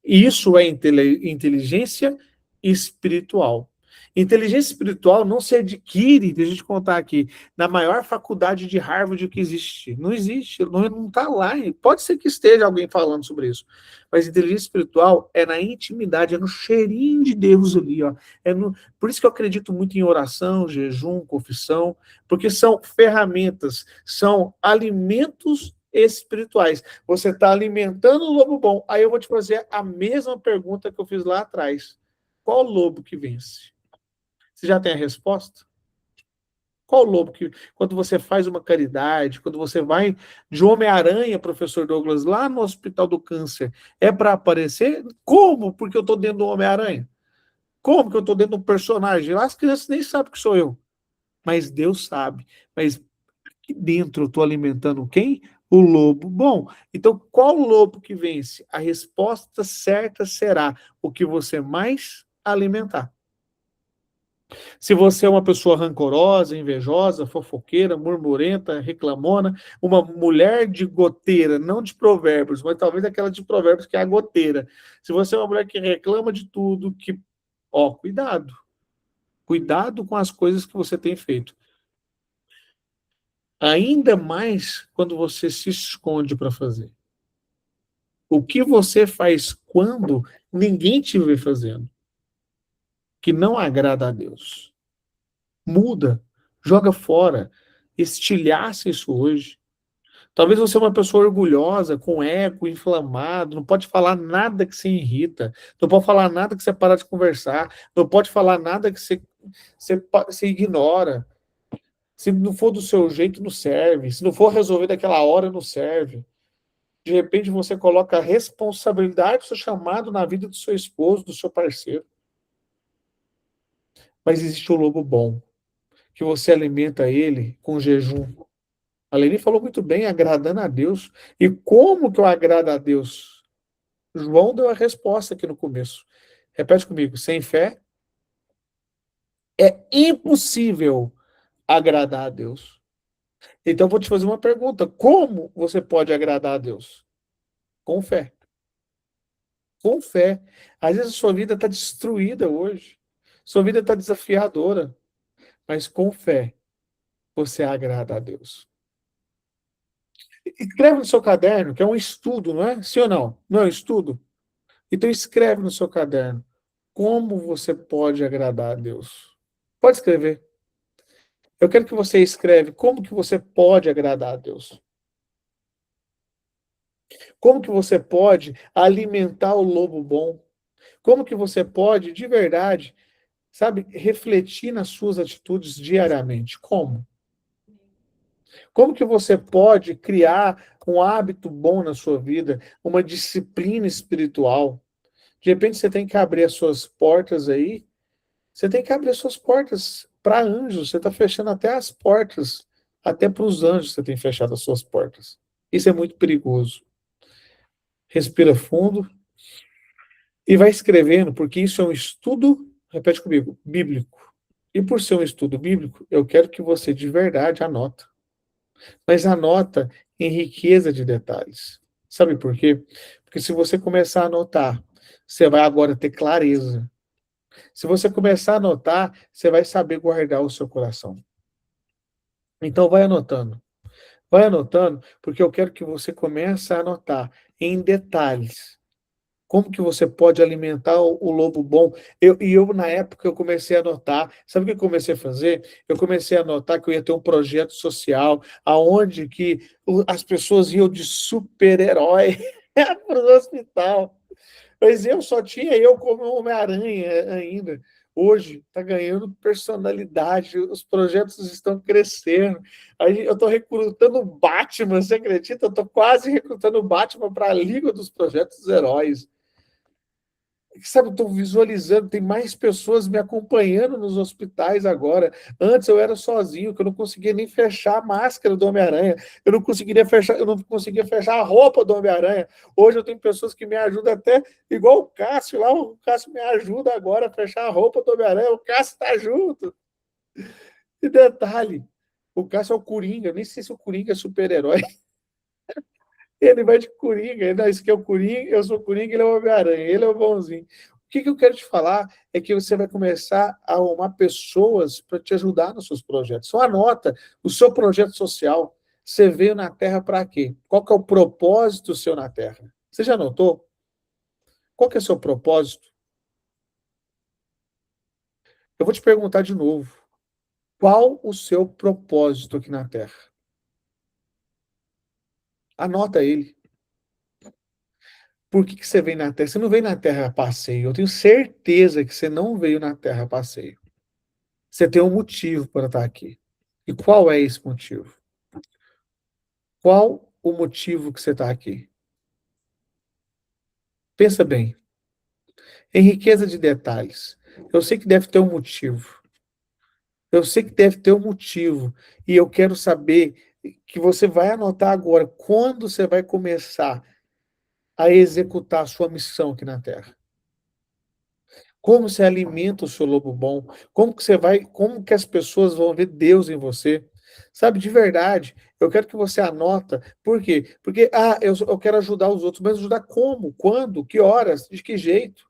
Isso é inteligência espiritual. Inteligência espiritual não se adquire, deixa eu te contar aqui, na maior faculdade de Harvard que existe. Não existe, não está lá. Pode ser que esteja alguém falando sobre isso. Mas inteligência espiritual é na intimidade, é no cheirinho de Deus ali. Ó. Por isso que eu acredito muito em oração, jejum, confissão, porque são ferramentas, são alimentos espirituais. Você está alimentando o lobo bom. Aí eu vou te fazer a mesma pergunta que eu fiz lá atrás. Qual lobo que vence? Você já tem a resposta? Qual lobo que... Quando você faz uma caridade, quando você vai de Homem-Aranha, professor Douglas, lá no Hospital do Câncer, é para aparecer? Como? Porque eu estou dentro do Homem-Aranha. Como que eu estou dentro de um personagem? As crianças nem sabem que sou eu. Mas Deus sabe. Mas aqui dentro eu estou alimentando quem? O lobo bom. Então, qual lobo que vence? A resposta certa será o que você mais alimentar. Se você é uma pessoa rancorosa, invejosa, fofoqueira, murmurenta, reclamona, uma mulher de goteira, não de provérbios, mas talvez aquela de provérbios que é a goteira. Se você é uma mulher que reclama de tudo, que, ó, cuidado. Cuidado com as coisas que você tem feito. Ainda mais quando você se esconde para fazer. O que você faz quando ninguém te vê fazendo, que não agrada a Deus. Muda, joga fora, estilhaça isso hoje. Talvez você é uma pessoa orgulhosa, com ego, inflamado, não pode falar nada que se irrita, não pode falar nada que você para de conversar, não pode falar nada que você ignora. Se não for do seu jeito, não serve. Se não for resolver daquela hora, não serve. De repente você coloca a responsabilidade do seu chamado na vida do seu esposo, do seu parceiro. Mas existe um lobo bom, que você alimenta ele com jejum. A Leni falou muito bem, agradando a Deus. E como que eu agrado a Deus? João deu a resposta aqui no começo. Repete comigo, sem fé é impossível agradar a Deus. Então eu vou te fazer uma pergunta, como você pode agradar a Deus? Com fé. Com fé. Às vezes a sua vida está destruída hoje. Sua vida está desafiadora. Mas com fé, você agrada a Deus. Escreve no seu caderno, que é um estudo, não é? Sim ou não? Não é um estudo? Então escreve no seu caderno. Como você pode agradar a Deus? Pode escrever. Eu quero que você escreve como que você pode agradar a Deus. Como que você pode alimentar o lobo bom? Como que você pode, de verdade, sabe, refletir nas suas atitudes diariamente? Como? Como que você pode criar um hábito bom na sua vida, uma disciplina espiritual? De repente você tem que abrir as suas portas aí, você tem que abrir as suas portas para anjos, você está fechando até as portas, até para os anjos você tem fechado as suas portas. Isso é muito perigoso. Respira fundo e vai escrevendo, porque isso é um estudo, repete comigo, bíblico. E por ser um estudo bíblico, eu quero que você de verdade anota. Mas anota em riqueza de detalhes. Sabe por quê? Porque se você começar a anotar, você vai agora ter clareza. Se você começar a anotar, você vai saber guardar o seu coração. Então vai anotando. Vai anotando, porque eu quero que você comece a anotar em detalhes. Como que você pode alimentar o lobo bom? Na época, eu comecei a anotar. Sabe o que eu comecei a fazer? Eu comecei a anotar que eu ia ter um projeto social, aonde que as pessoas iam de super-herói para o hospital. Mas eu só tinha eu como Homem-Aranha ainda. Hoje está ganhando personalidade, os projetos estão crescendo. Aí eu estou recrutando o Batman, você acredita? Eu estou quase recrutando o Batman para a Liga dos Projetos dos Heróis. Sabe, estou visualizando, tem mais pessoas me acompanhando nos hospitais agora. Antes eu era sozinho, que eu não conseguia nem fechar a máscara do Homem-Aranha, eu não conseguia fechar a roupa do Homem-Aranha. Hoje eu tenho pessoas que me ajudam até, igual o Cássio lá, o Cássio me ajuda agora a fechar a roupa do Homem-Aranha, o Cássio está junto. E detalhe, o Cássio é o Coringa, nem sei se o Coringa é super-herói. Ele vai de Coringa, não, esse aqui é o Coringa, eu sou o Coringa, ele é o Homem-Aranha, ele é o bonzinho. O que eu quero te falar é que você vai começar a arrumar pessoas para te ajudar nos seus projetos. Só anota o seu projeto social. Você veio na Terra para quê? Qual que é o propósito seu na Terra? Você já anotou? Qual que é o seu propósito? Eu vou te perguntar de novo. Qual o seu propósito aqui na Terra? Anota ele. Por que você vem na Terra? Você não veio na Terra a passeio. Eu tenho certeza que você não veio na Terra a passeio. Você tem um motivo para estar aqui. E qual é esse motivo? Qual o motivo que você está aqui? Pensa bem. Em riqueza de detalhes. Eu sei que deve ter um motivo. Eu sei que deve ter um motivo. E eu quero saber que você vai anotar agora quando você vai começar a executar a sua missão aqui na Terra. Como você alimenta o seu lobo bom? Como que as pessoas vão ver Deus em você? Sabe, de verdade, eu quero que você anota. Por quê? Porque, eu quero ajudar os outros, mas ajudar como? Quando? Que horas? De que jeito?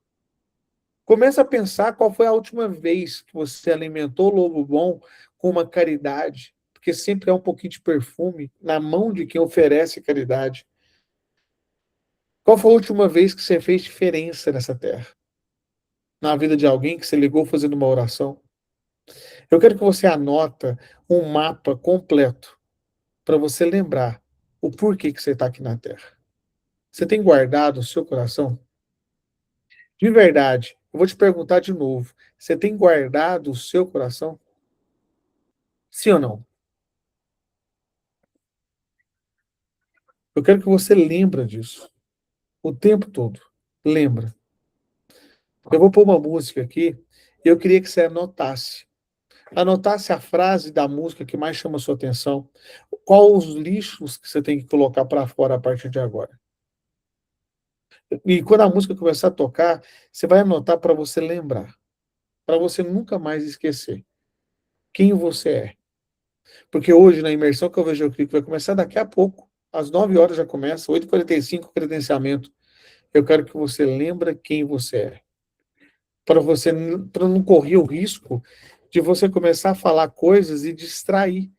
Começa a pensar qual foi a última vez que você alimentou o lobo bom com uma caridade, porque sempre é um pouquinho de perfume na mão de quem oferece caridade. Qual foi a última vez que você fez diferença nessa terra? Na vida de alguém que você ligou fazendo uma oração? Eu quero que você anota um mapa completo para você lembrar o porquê que você está aqui na Terra. Você tem guardado o seu coração? De verdade, eu vou te perguntar de novo. Você tem guardado o seu coração? Sim ou não? Eu quero que você lembre disso. O tempo todo. Lembra. Eu vou pôr uma música aqui e eu queria que você anotasse. Anotasse a frase da música que mais chama a sua atenção. Qual os lixos que você tem que colocar para fora a partir de agora. E quando a música começar a tocar, você vai anotar para você lembrar. Para você nunca mais esquecer quem você é. Porque hoje, na imersão que eu vejo que vai começar daqui a pouco, às 9 horas já começa, 8h45, credenciamento. Eu quero que você lembre quem você é. Para não correr o risco de você começar a falar coisas e distrair.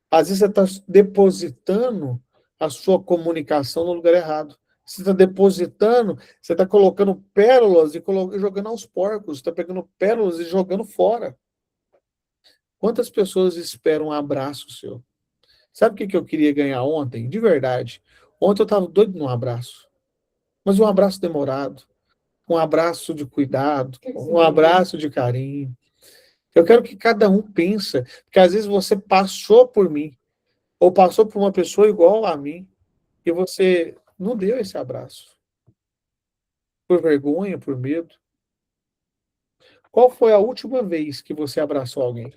Às vezes você está depositando a sua comunicação no lugar errado. Você está depositando, você está colocando pérolas e jogando aos porcos. Você está pegando pérolas e jogando fora. Quantas pessoas esperam um abraço seu? Sabe o que eu queria ganhar ontem? De verdade. Ontem eu estava doido num abraço. Mas um abraço demorado. Um abraço de cuidado. Um abraço de carinho. Eu quero que cada um pense, porque às vezes você passou por mim, ou passou por uma pessoa igual a mim, e você não deu esse abraço. Por vergonha, por medo. Qual foi a última vez que você abraçou alguém?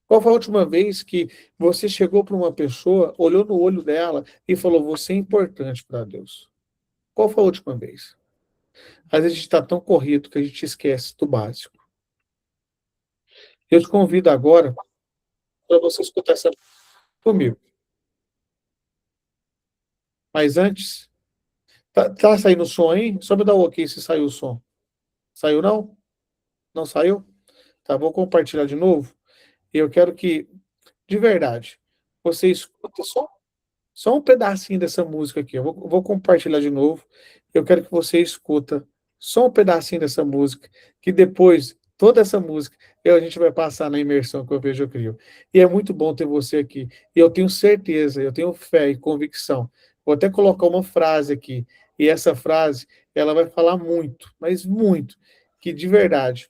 Qual foi a última vez que você chegou para uma pessoa, olhou no olho dela e falou, você é importante para Deus? Qual foi a última vez? Às vezes a gente está tão corrido que a gente esquece do básico. Eu te convido agora para você escutar essa comigo. Mas antes, tá saindo o som aí? Só me dá um ok se saiu o som. Saiu não? Não saiu? Tá, vou compartilhar de novo. E eu quero que, de verdade, você escuta só um pedacinho dessa música aqui. Eu vou compartilhar de novo. Eu quero que você escuta só um pedacinho dessa música, que depois, toda essa música, a gente vai passar na imersão que eu vejo eu crio. E é muito bom ter você aqui. E eu tenho certeza, eu tenho fé e convicção. Vou até colocar uma frase aqui. E essa frase, ela vai falar muito, mas muito, que de verdade,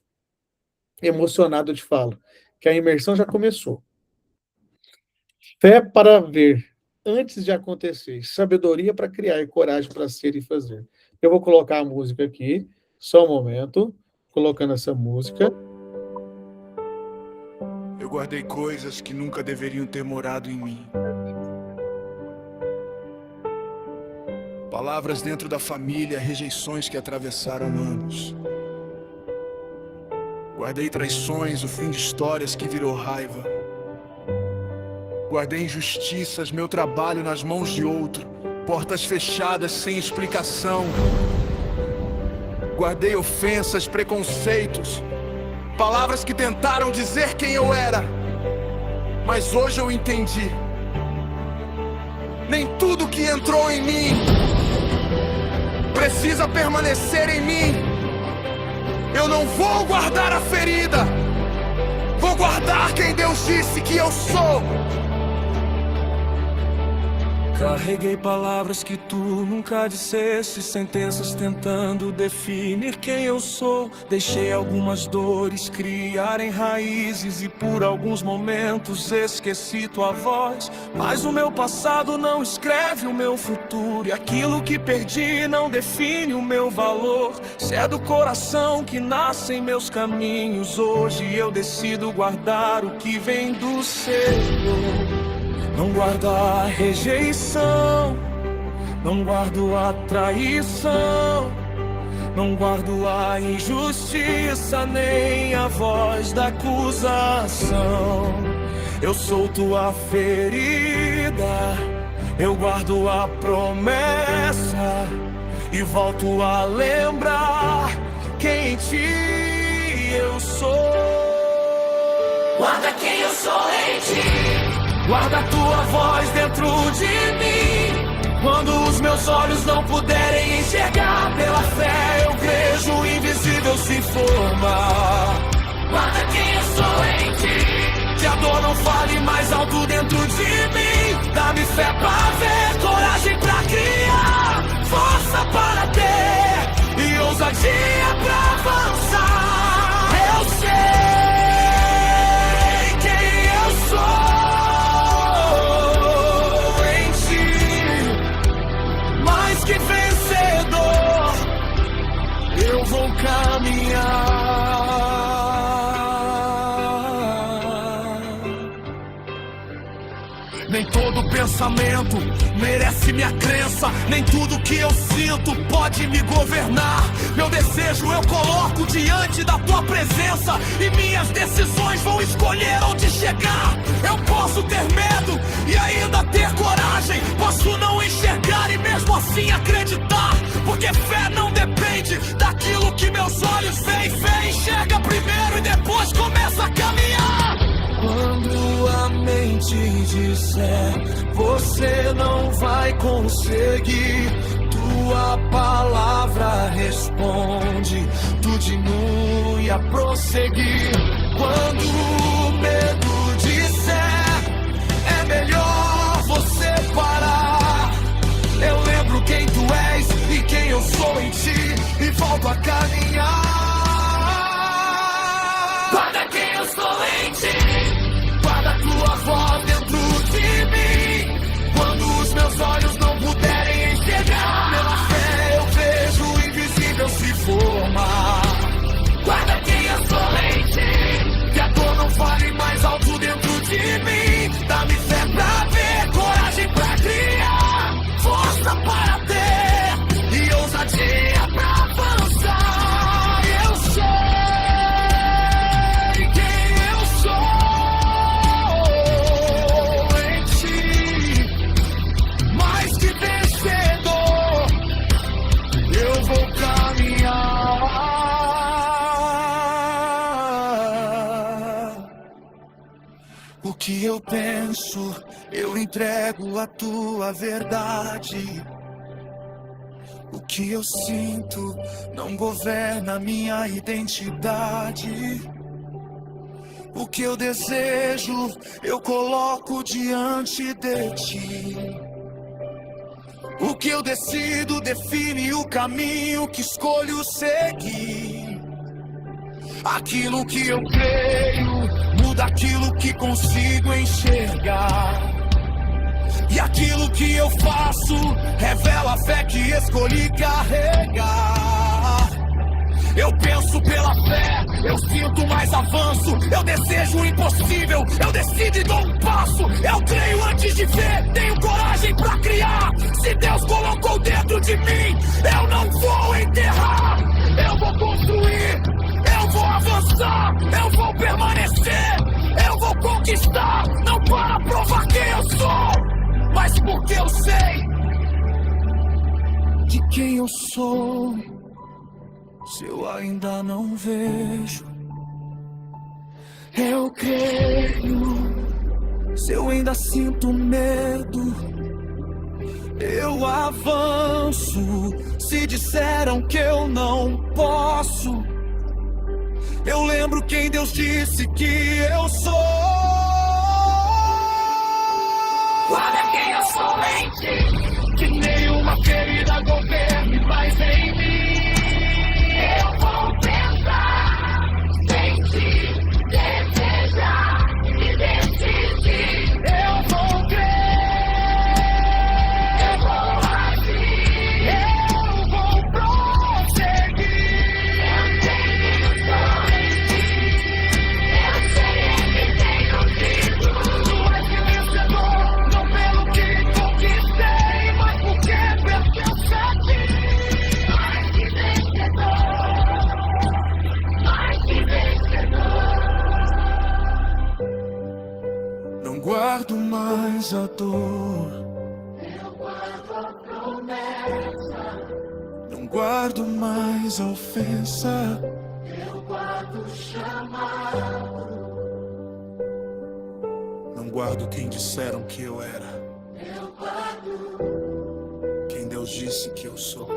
emocionado eu te falo, que a imersão já começou. Fé para ver antes de acontecer, sabedoria para criar e coragem para ser e fazer. Eu vou colocar a música aqui, só um momento, colocando essa música. Eu guardei coisas que nunca deveriam ter morado em mim. Palavras dentro da família, rejeições que atravessaram anos. Guardei traições, o fim de histórias que virou raiva. Guardei injustiças, meu trabalho nas mãos de outro. Portas fechadas sem explicação. Guardei ofensas, preconceitos. Palavras que tentaram dizer quem eu era. Mas hoje eu entendi. Nem tudo que entrou em mim precisa permanecer em mim. Eu não vou guardar a ferida. Vou guardar quem Deus disse que eu sou. Carreguei palavras que tu nunca disseste, sentenças tentando definir quem eu sou. Deixei algumas dores criarem raízes e por alguns momentos esqueci tua voz. Mas o meu passado não escreve o meu futuro, e aquilo que perdi não define o meu valor. Se é do coração que nascem meus caminhos, hoje eu decido guardar o que vem do Senhor. Não guardo a rejeição, não guardo a traição. Não guardo a injustiça nem a voz da acusação. Eu sou tua ferida, eu guardo a promessa e volto a lembrar quem em ti eu sou. Guarda quem eu sou em ti, guarda a tua voz dentro de mim. Quando os meus olhos não puderem enxergar, pela fé eu vejo o invisível se formar. Guarda quem eu sou em ti, que a dor não fale mais alto dentro de mim. Dá-me fé pra ver, coragem pra criar, força para ter e ousadia pra avançar. Eu sei quem eu sou. Que vencedor, eu vou caminhar. Nem todo pensamento merece minha crença, nem tudo que eu sinto pode me governar. Meu desejo eu coloco diante da tua presença e minhas decisões vão escolher onde chegar. Eu posso ter medo e ainda ter coragem, posso não enxergar e mesmo assim acreditar, porque fé não depende daquilo que meus olhos veem. Fé enxerga primeiro e depois começa a caminhar. Quando a mente disser você não vai conseguir, tua palavra responde, tu diminui a prosseguir. Quando o medo disser é melhor você parar, eu lembro quem tu és e quem eu sou em ti e volto a caminhar. Guarda quem eu sou em ti, guarda a tua voz dentro de mim. Quando os meus olhos não puderem enxergar, pela fé eu vejo o invisível se formar. Guarda quem eu sou em ti, que a dor não fale mais alto dentro de mim. Dá-me fé pra ver, coragem pra criar, força para ter e ousadia pra avançar. Eu sei quem eu sou em ti, mais que vencedor, eu vou caminhar. O que eu penso, eu entrego a tua verdade. O que eu sinto não governa minha identidade. O que eu desejo, eu coloco diante de ti. O que eu decido define o caminho que escolho seguir. Aquilo que eu creio muda aquilo que consigo enxergar. E aquilo que eu faço revela a fé que escolhi carregar. Eu penso pela fé, eu sinto mais avanço. Eu desejo o impossível, eu decido e dou um passo. Eu creio antes de ver, tenho coragem pra criar. Se Deus colocou dentro de mim, eu não vou enterrar. Eu vou construir, eu vou avançar, eu vou permanecer, eu vou conquistar. Não para provar quem eu sou, mas porque eu sei de quem eu sou. Se eu ainda não vejo, eu creio. Se eu ainda sinto medo, eu avanço. Se disseram que eu não posso, eu lembro quem Deus disse que eu sou. Guarda quem eu sou em ti, que nenhuma ferida governe mais em mim. Eu vou pensar em ti, desejar e decidir. Eu vou crer, eu vou agir, eu vou prosseguir. Eu sei que eu sou em ti, eu sei que tenho sido. Tu és vencedor, não pelo que conquistei, mas porque pertence mais a dor. Não guardo mais a ofensa. Não guardo quem disseram que eu era. Quem Deus disse que eu sou.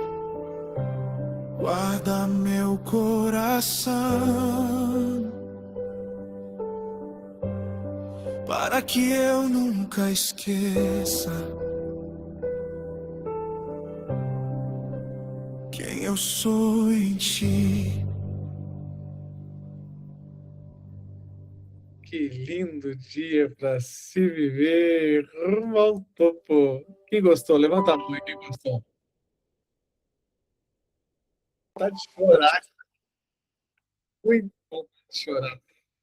Guarda meu coração, para que eu nunca esqueça quem eu sou em ti. Que lindo dia para se viver rumo ao topo. Quem gostou? Levanta a mão aí, quem gostou. Vontade de chorar, muito vontade de chorar.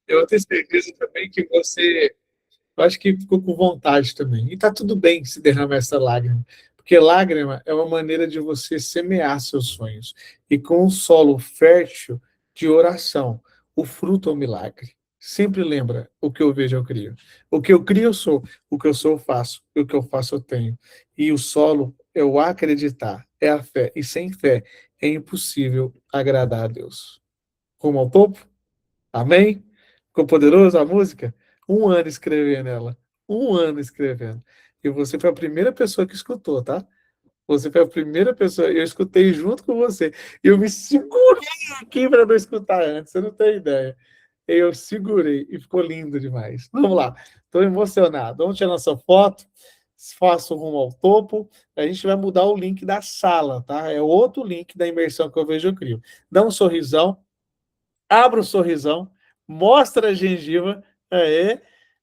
Eu tenho certeza também que você, eu acho que ficou com vontade também. E tá tudo bem se derramar essa lágrima, porque lágrima é uma maneira de você semear seus sonhos. E com um solo fértil de oração, o fruto é um milagre. Sempre lembra: o que eu vejo, eu crio. O que eu crio, eu sou. O que eu sou, eu faço. E o que eu faço, eu tenho. E o solo é o acreditar, é a fé. E sem fé é impossível agradar a Deus. Rumo ao topo? Amém? Ficou poderoso a música? 1 ano escrevendo ela. 1 ano escrevendo. E você foi a primeira pessoa que escutou, tá? Você foi a primeira pessoa. Eu escutei junto com você. E eu me segurei aqui para não escutar antes. Você não tem ideia. Eu segurei e ficou lindo demais. Vamos lá. Estou emocionado. Vamos tirar nossa foto. Faço rumo ao topo. A gente vai mudar o link da sala, tá? É outro link da imersão que eu vejo, eu crio. Dá um sorrisão. Abra o sorrisão. Mostra a gengiva.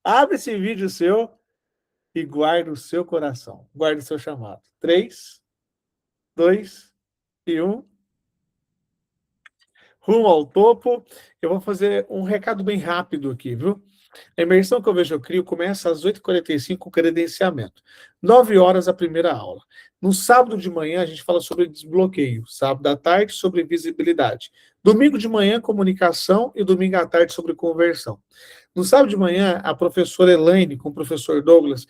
Abre esse vídeo seu e guarda o seu coração. Guarda o seu chamado. 3, 2 e 1. Rumo ao topo. Eu vou fazer um recado bem rápido aqui, viu? A imersão que eu vejo eu crio começa às 8h45 com credenciamento. 9 horas a primeira aula. No sábado de manhã a gente fala sobre desbloqueio. Sábado à tarde sobre visibilidade. Domingo de manhã comunicação e domingo à tarde sobre conversão. No sábado de manhã a professora Elaine com o professor Douglas,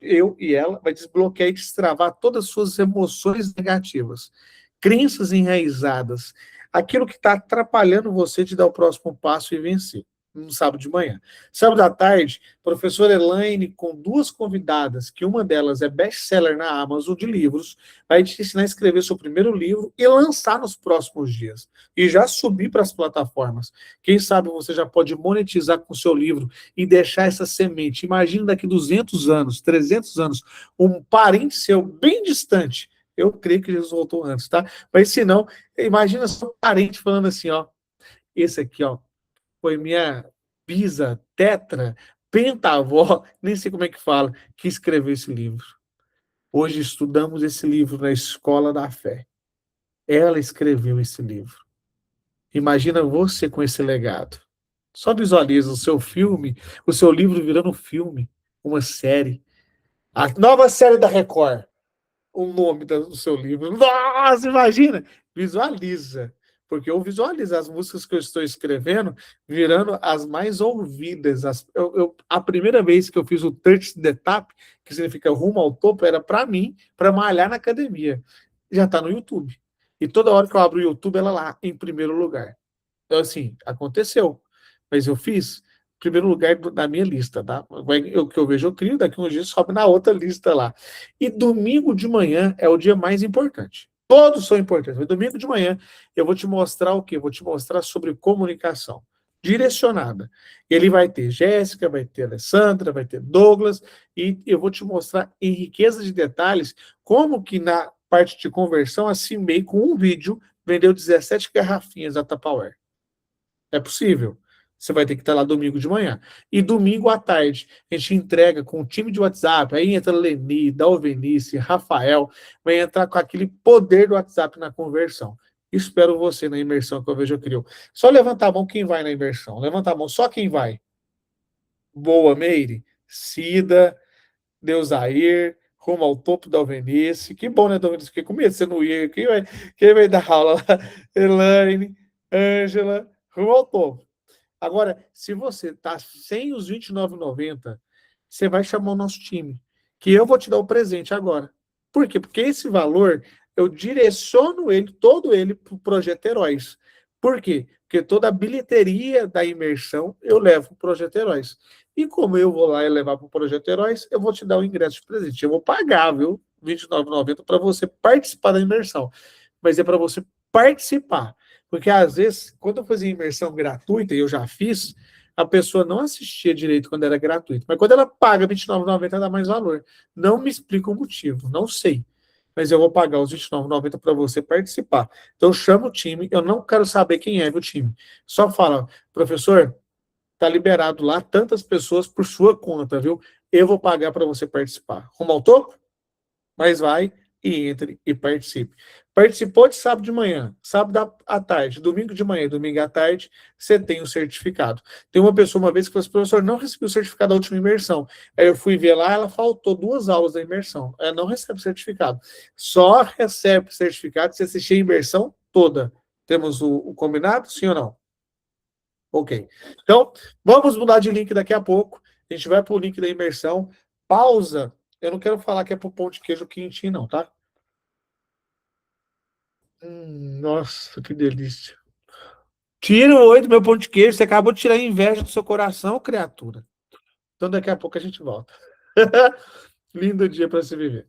eu e ela vai desbloquear e destravar todas as suas emoções negativas, crenças enraizadas, aquilo que está atrapalhando você de dar o próximo passo e vencer. No sábado de manhã. Sábado à tarde, professora Elaine, com 2 convidadas, que uma delas é best-seller na Amazon de livros, vai te ensinar a escrever seu primeiro livro e lançar nos próximos dias. E já subir para as plataformas. Quem sabe você já pode monetizar com o seu livro e deixar essa semente. Imagina daqui 200 anos, 300 anos, um parente seu bem distante. Eu creio que Jesus voltou antes, tá? Mas se não, imagina seu parente falando assim, ó, esse aqui, ó, foi minha bisa, tetra, pentavó, nem sei como é que fala, que escreveu esse livro. Hoje estudamos esse livro na Escola da Fé. Ela escreveu esse livro. Imagina você com esse legado. Só visualiza o seu filme, o seu livro virando filme, uma série. A nova série da Record. O nome do seu livro. Nossa, imagina! Visualiza. Porque eu visualizo as músicas que eu estou escrevendo virando as mais ouvidas. A primeira vez que eu fiz o Touch the Tap, que significa rumo ao topo, era para mim, para malhar na academia. Já está no YouTube. E toda hora que eu abro o YouTube, ela lá, em primeiro lugar. Então, assim, aconteceu. Mas eu fiz primeiro lugar da minha lista, tá? O que eu vejo, eu crio, daqui uns dias sobe na outra lista lá. E domingo de manhã é o dia mais importante. Todos são importantes, mas domingo de manhã eu vou te mostrar o quê? Eu vou te mostrar sobre comunicação direcionada. Ele vai ter Jéssica, vai ter Alessandra, vai ter Douglas, e eu vou te mostrar em riqueza de detalhes como que na parte de conversão, assim meio com um vídeo, vendeu 17 garrafinhas da Tupperware. É possível. Você vai ter que estar lá domingo de manhã. E domingo à tarde, a gente entrega com o time de WhatsApp, aí entra Leni, Dalvenice, Rafael, vai entrar com aquele poder do WhatsApp na conversão. Espero você na imersão que eu vejo eu crio. Só levanta a mão quem vai na imersão. Levanta a mão só quem vai. Boa, Meire. Cida, Deusair, rumo ao topo da Alvenice. Que bom, né, Dalvenice? Fiquei com medo de você não ir. Quem vai dar aula lá? Elaine, Ângela, rumo ao topo. Agora, se você está sem os R$ 29,90, você vai chamar o nosso time, que eu vou te dar o presente agora. Por quê? Porque esse valor, eu direciono ele, todo ele, para o Projeto Heróis. Por quê? Porque toda a bilheteria da imersão eu levo para o Projeto Heróis. E como eu vou lá e levar para o Projeto Heróis, eu vou te dar o ingresso de presente. Eu vou pagar, viu? R$ 29,90 para você participar da imersão. Mas é para você participar. Porque, às vezes, quando eu fazia imersão gratuita, e eu já fiz, a pessoa não assistia direito quando era gratuito. Mas quando ela paga R$ 29,90, dá mais valor. Não me explica o motivo, não sei. Mas eu vou pagar os R$ 29,90 para você participar. Então, chama o time. Eu não quero saber quem é o time. Só fala, professor, tá liberado lá tantas pessoas por sua conta, viu? Eu vou pagar para você participar. Rumo ao topo? Mas vai e entre e participe. Participou de sábado de manhã, sábado à tarde, domingo de manhã, domingo à tarde, você tem o certificado. Tem uma pessoa uma vez que falou assim, professor, não recebi o certificado da última imersão. Aí eu fui ver lá, ela faltou 2 aulas da imersão. Ela não recebe o certificado. Só recebe o certificado se assistir a imersão toda. Temos o combinado, sim ou não? Ok. Então, vamos mudar de link daqui a pouco. A gente vai para o link da imersão. Pausa. Eu não quero falar que é para o pão de queijo quentinho, não, tá? Nossa, que delícia. Tira o oi do meu pão de queijo. Você acabou de tirar a inveja do seu coração, criatura. Então, daqui a pouco a gente volta. Lindo dia para se viver.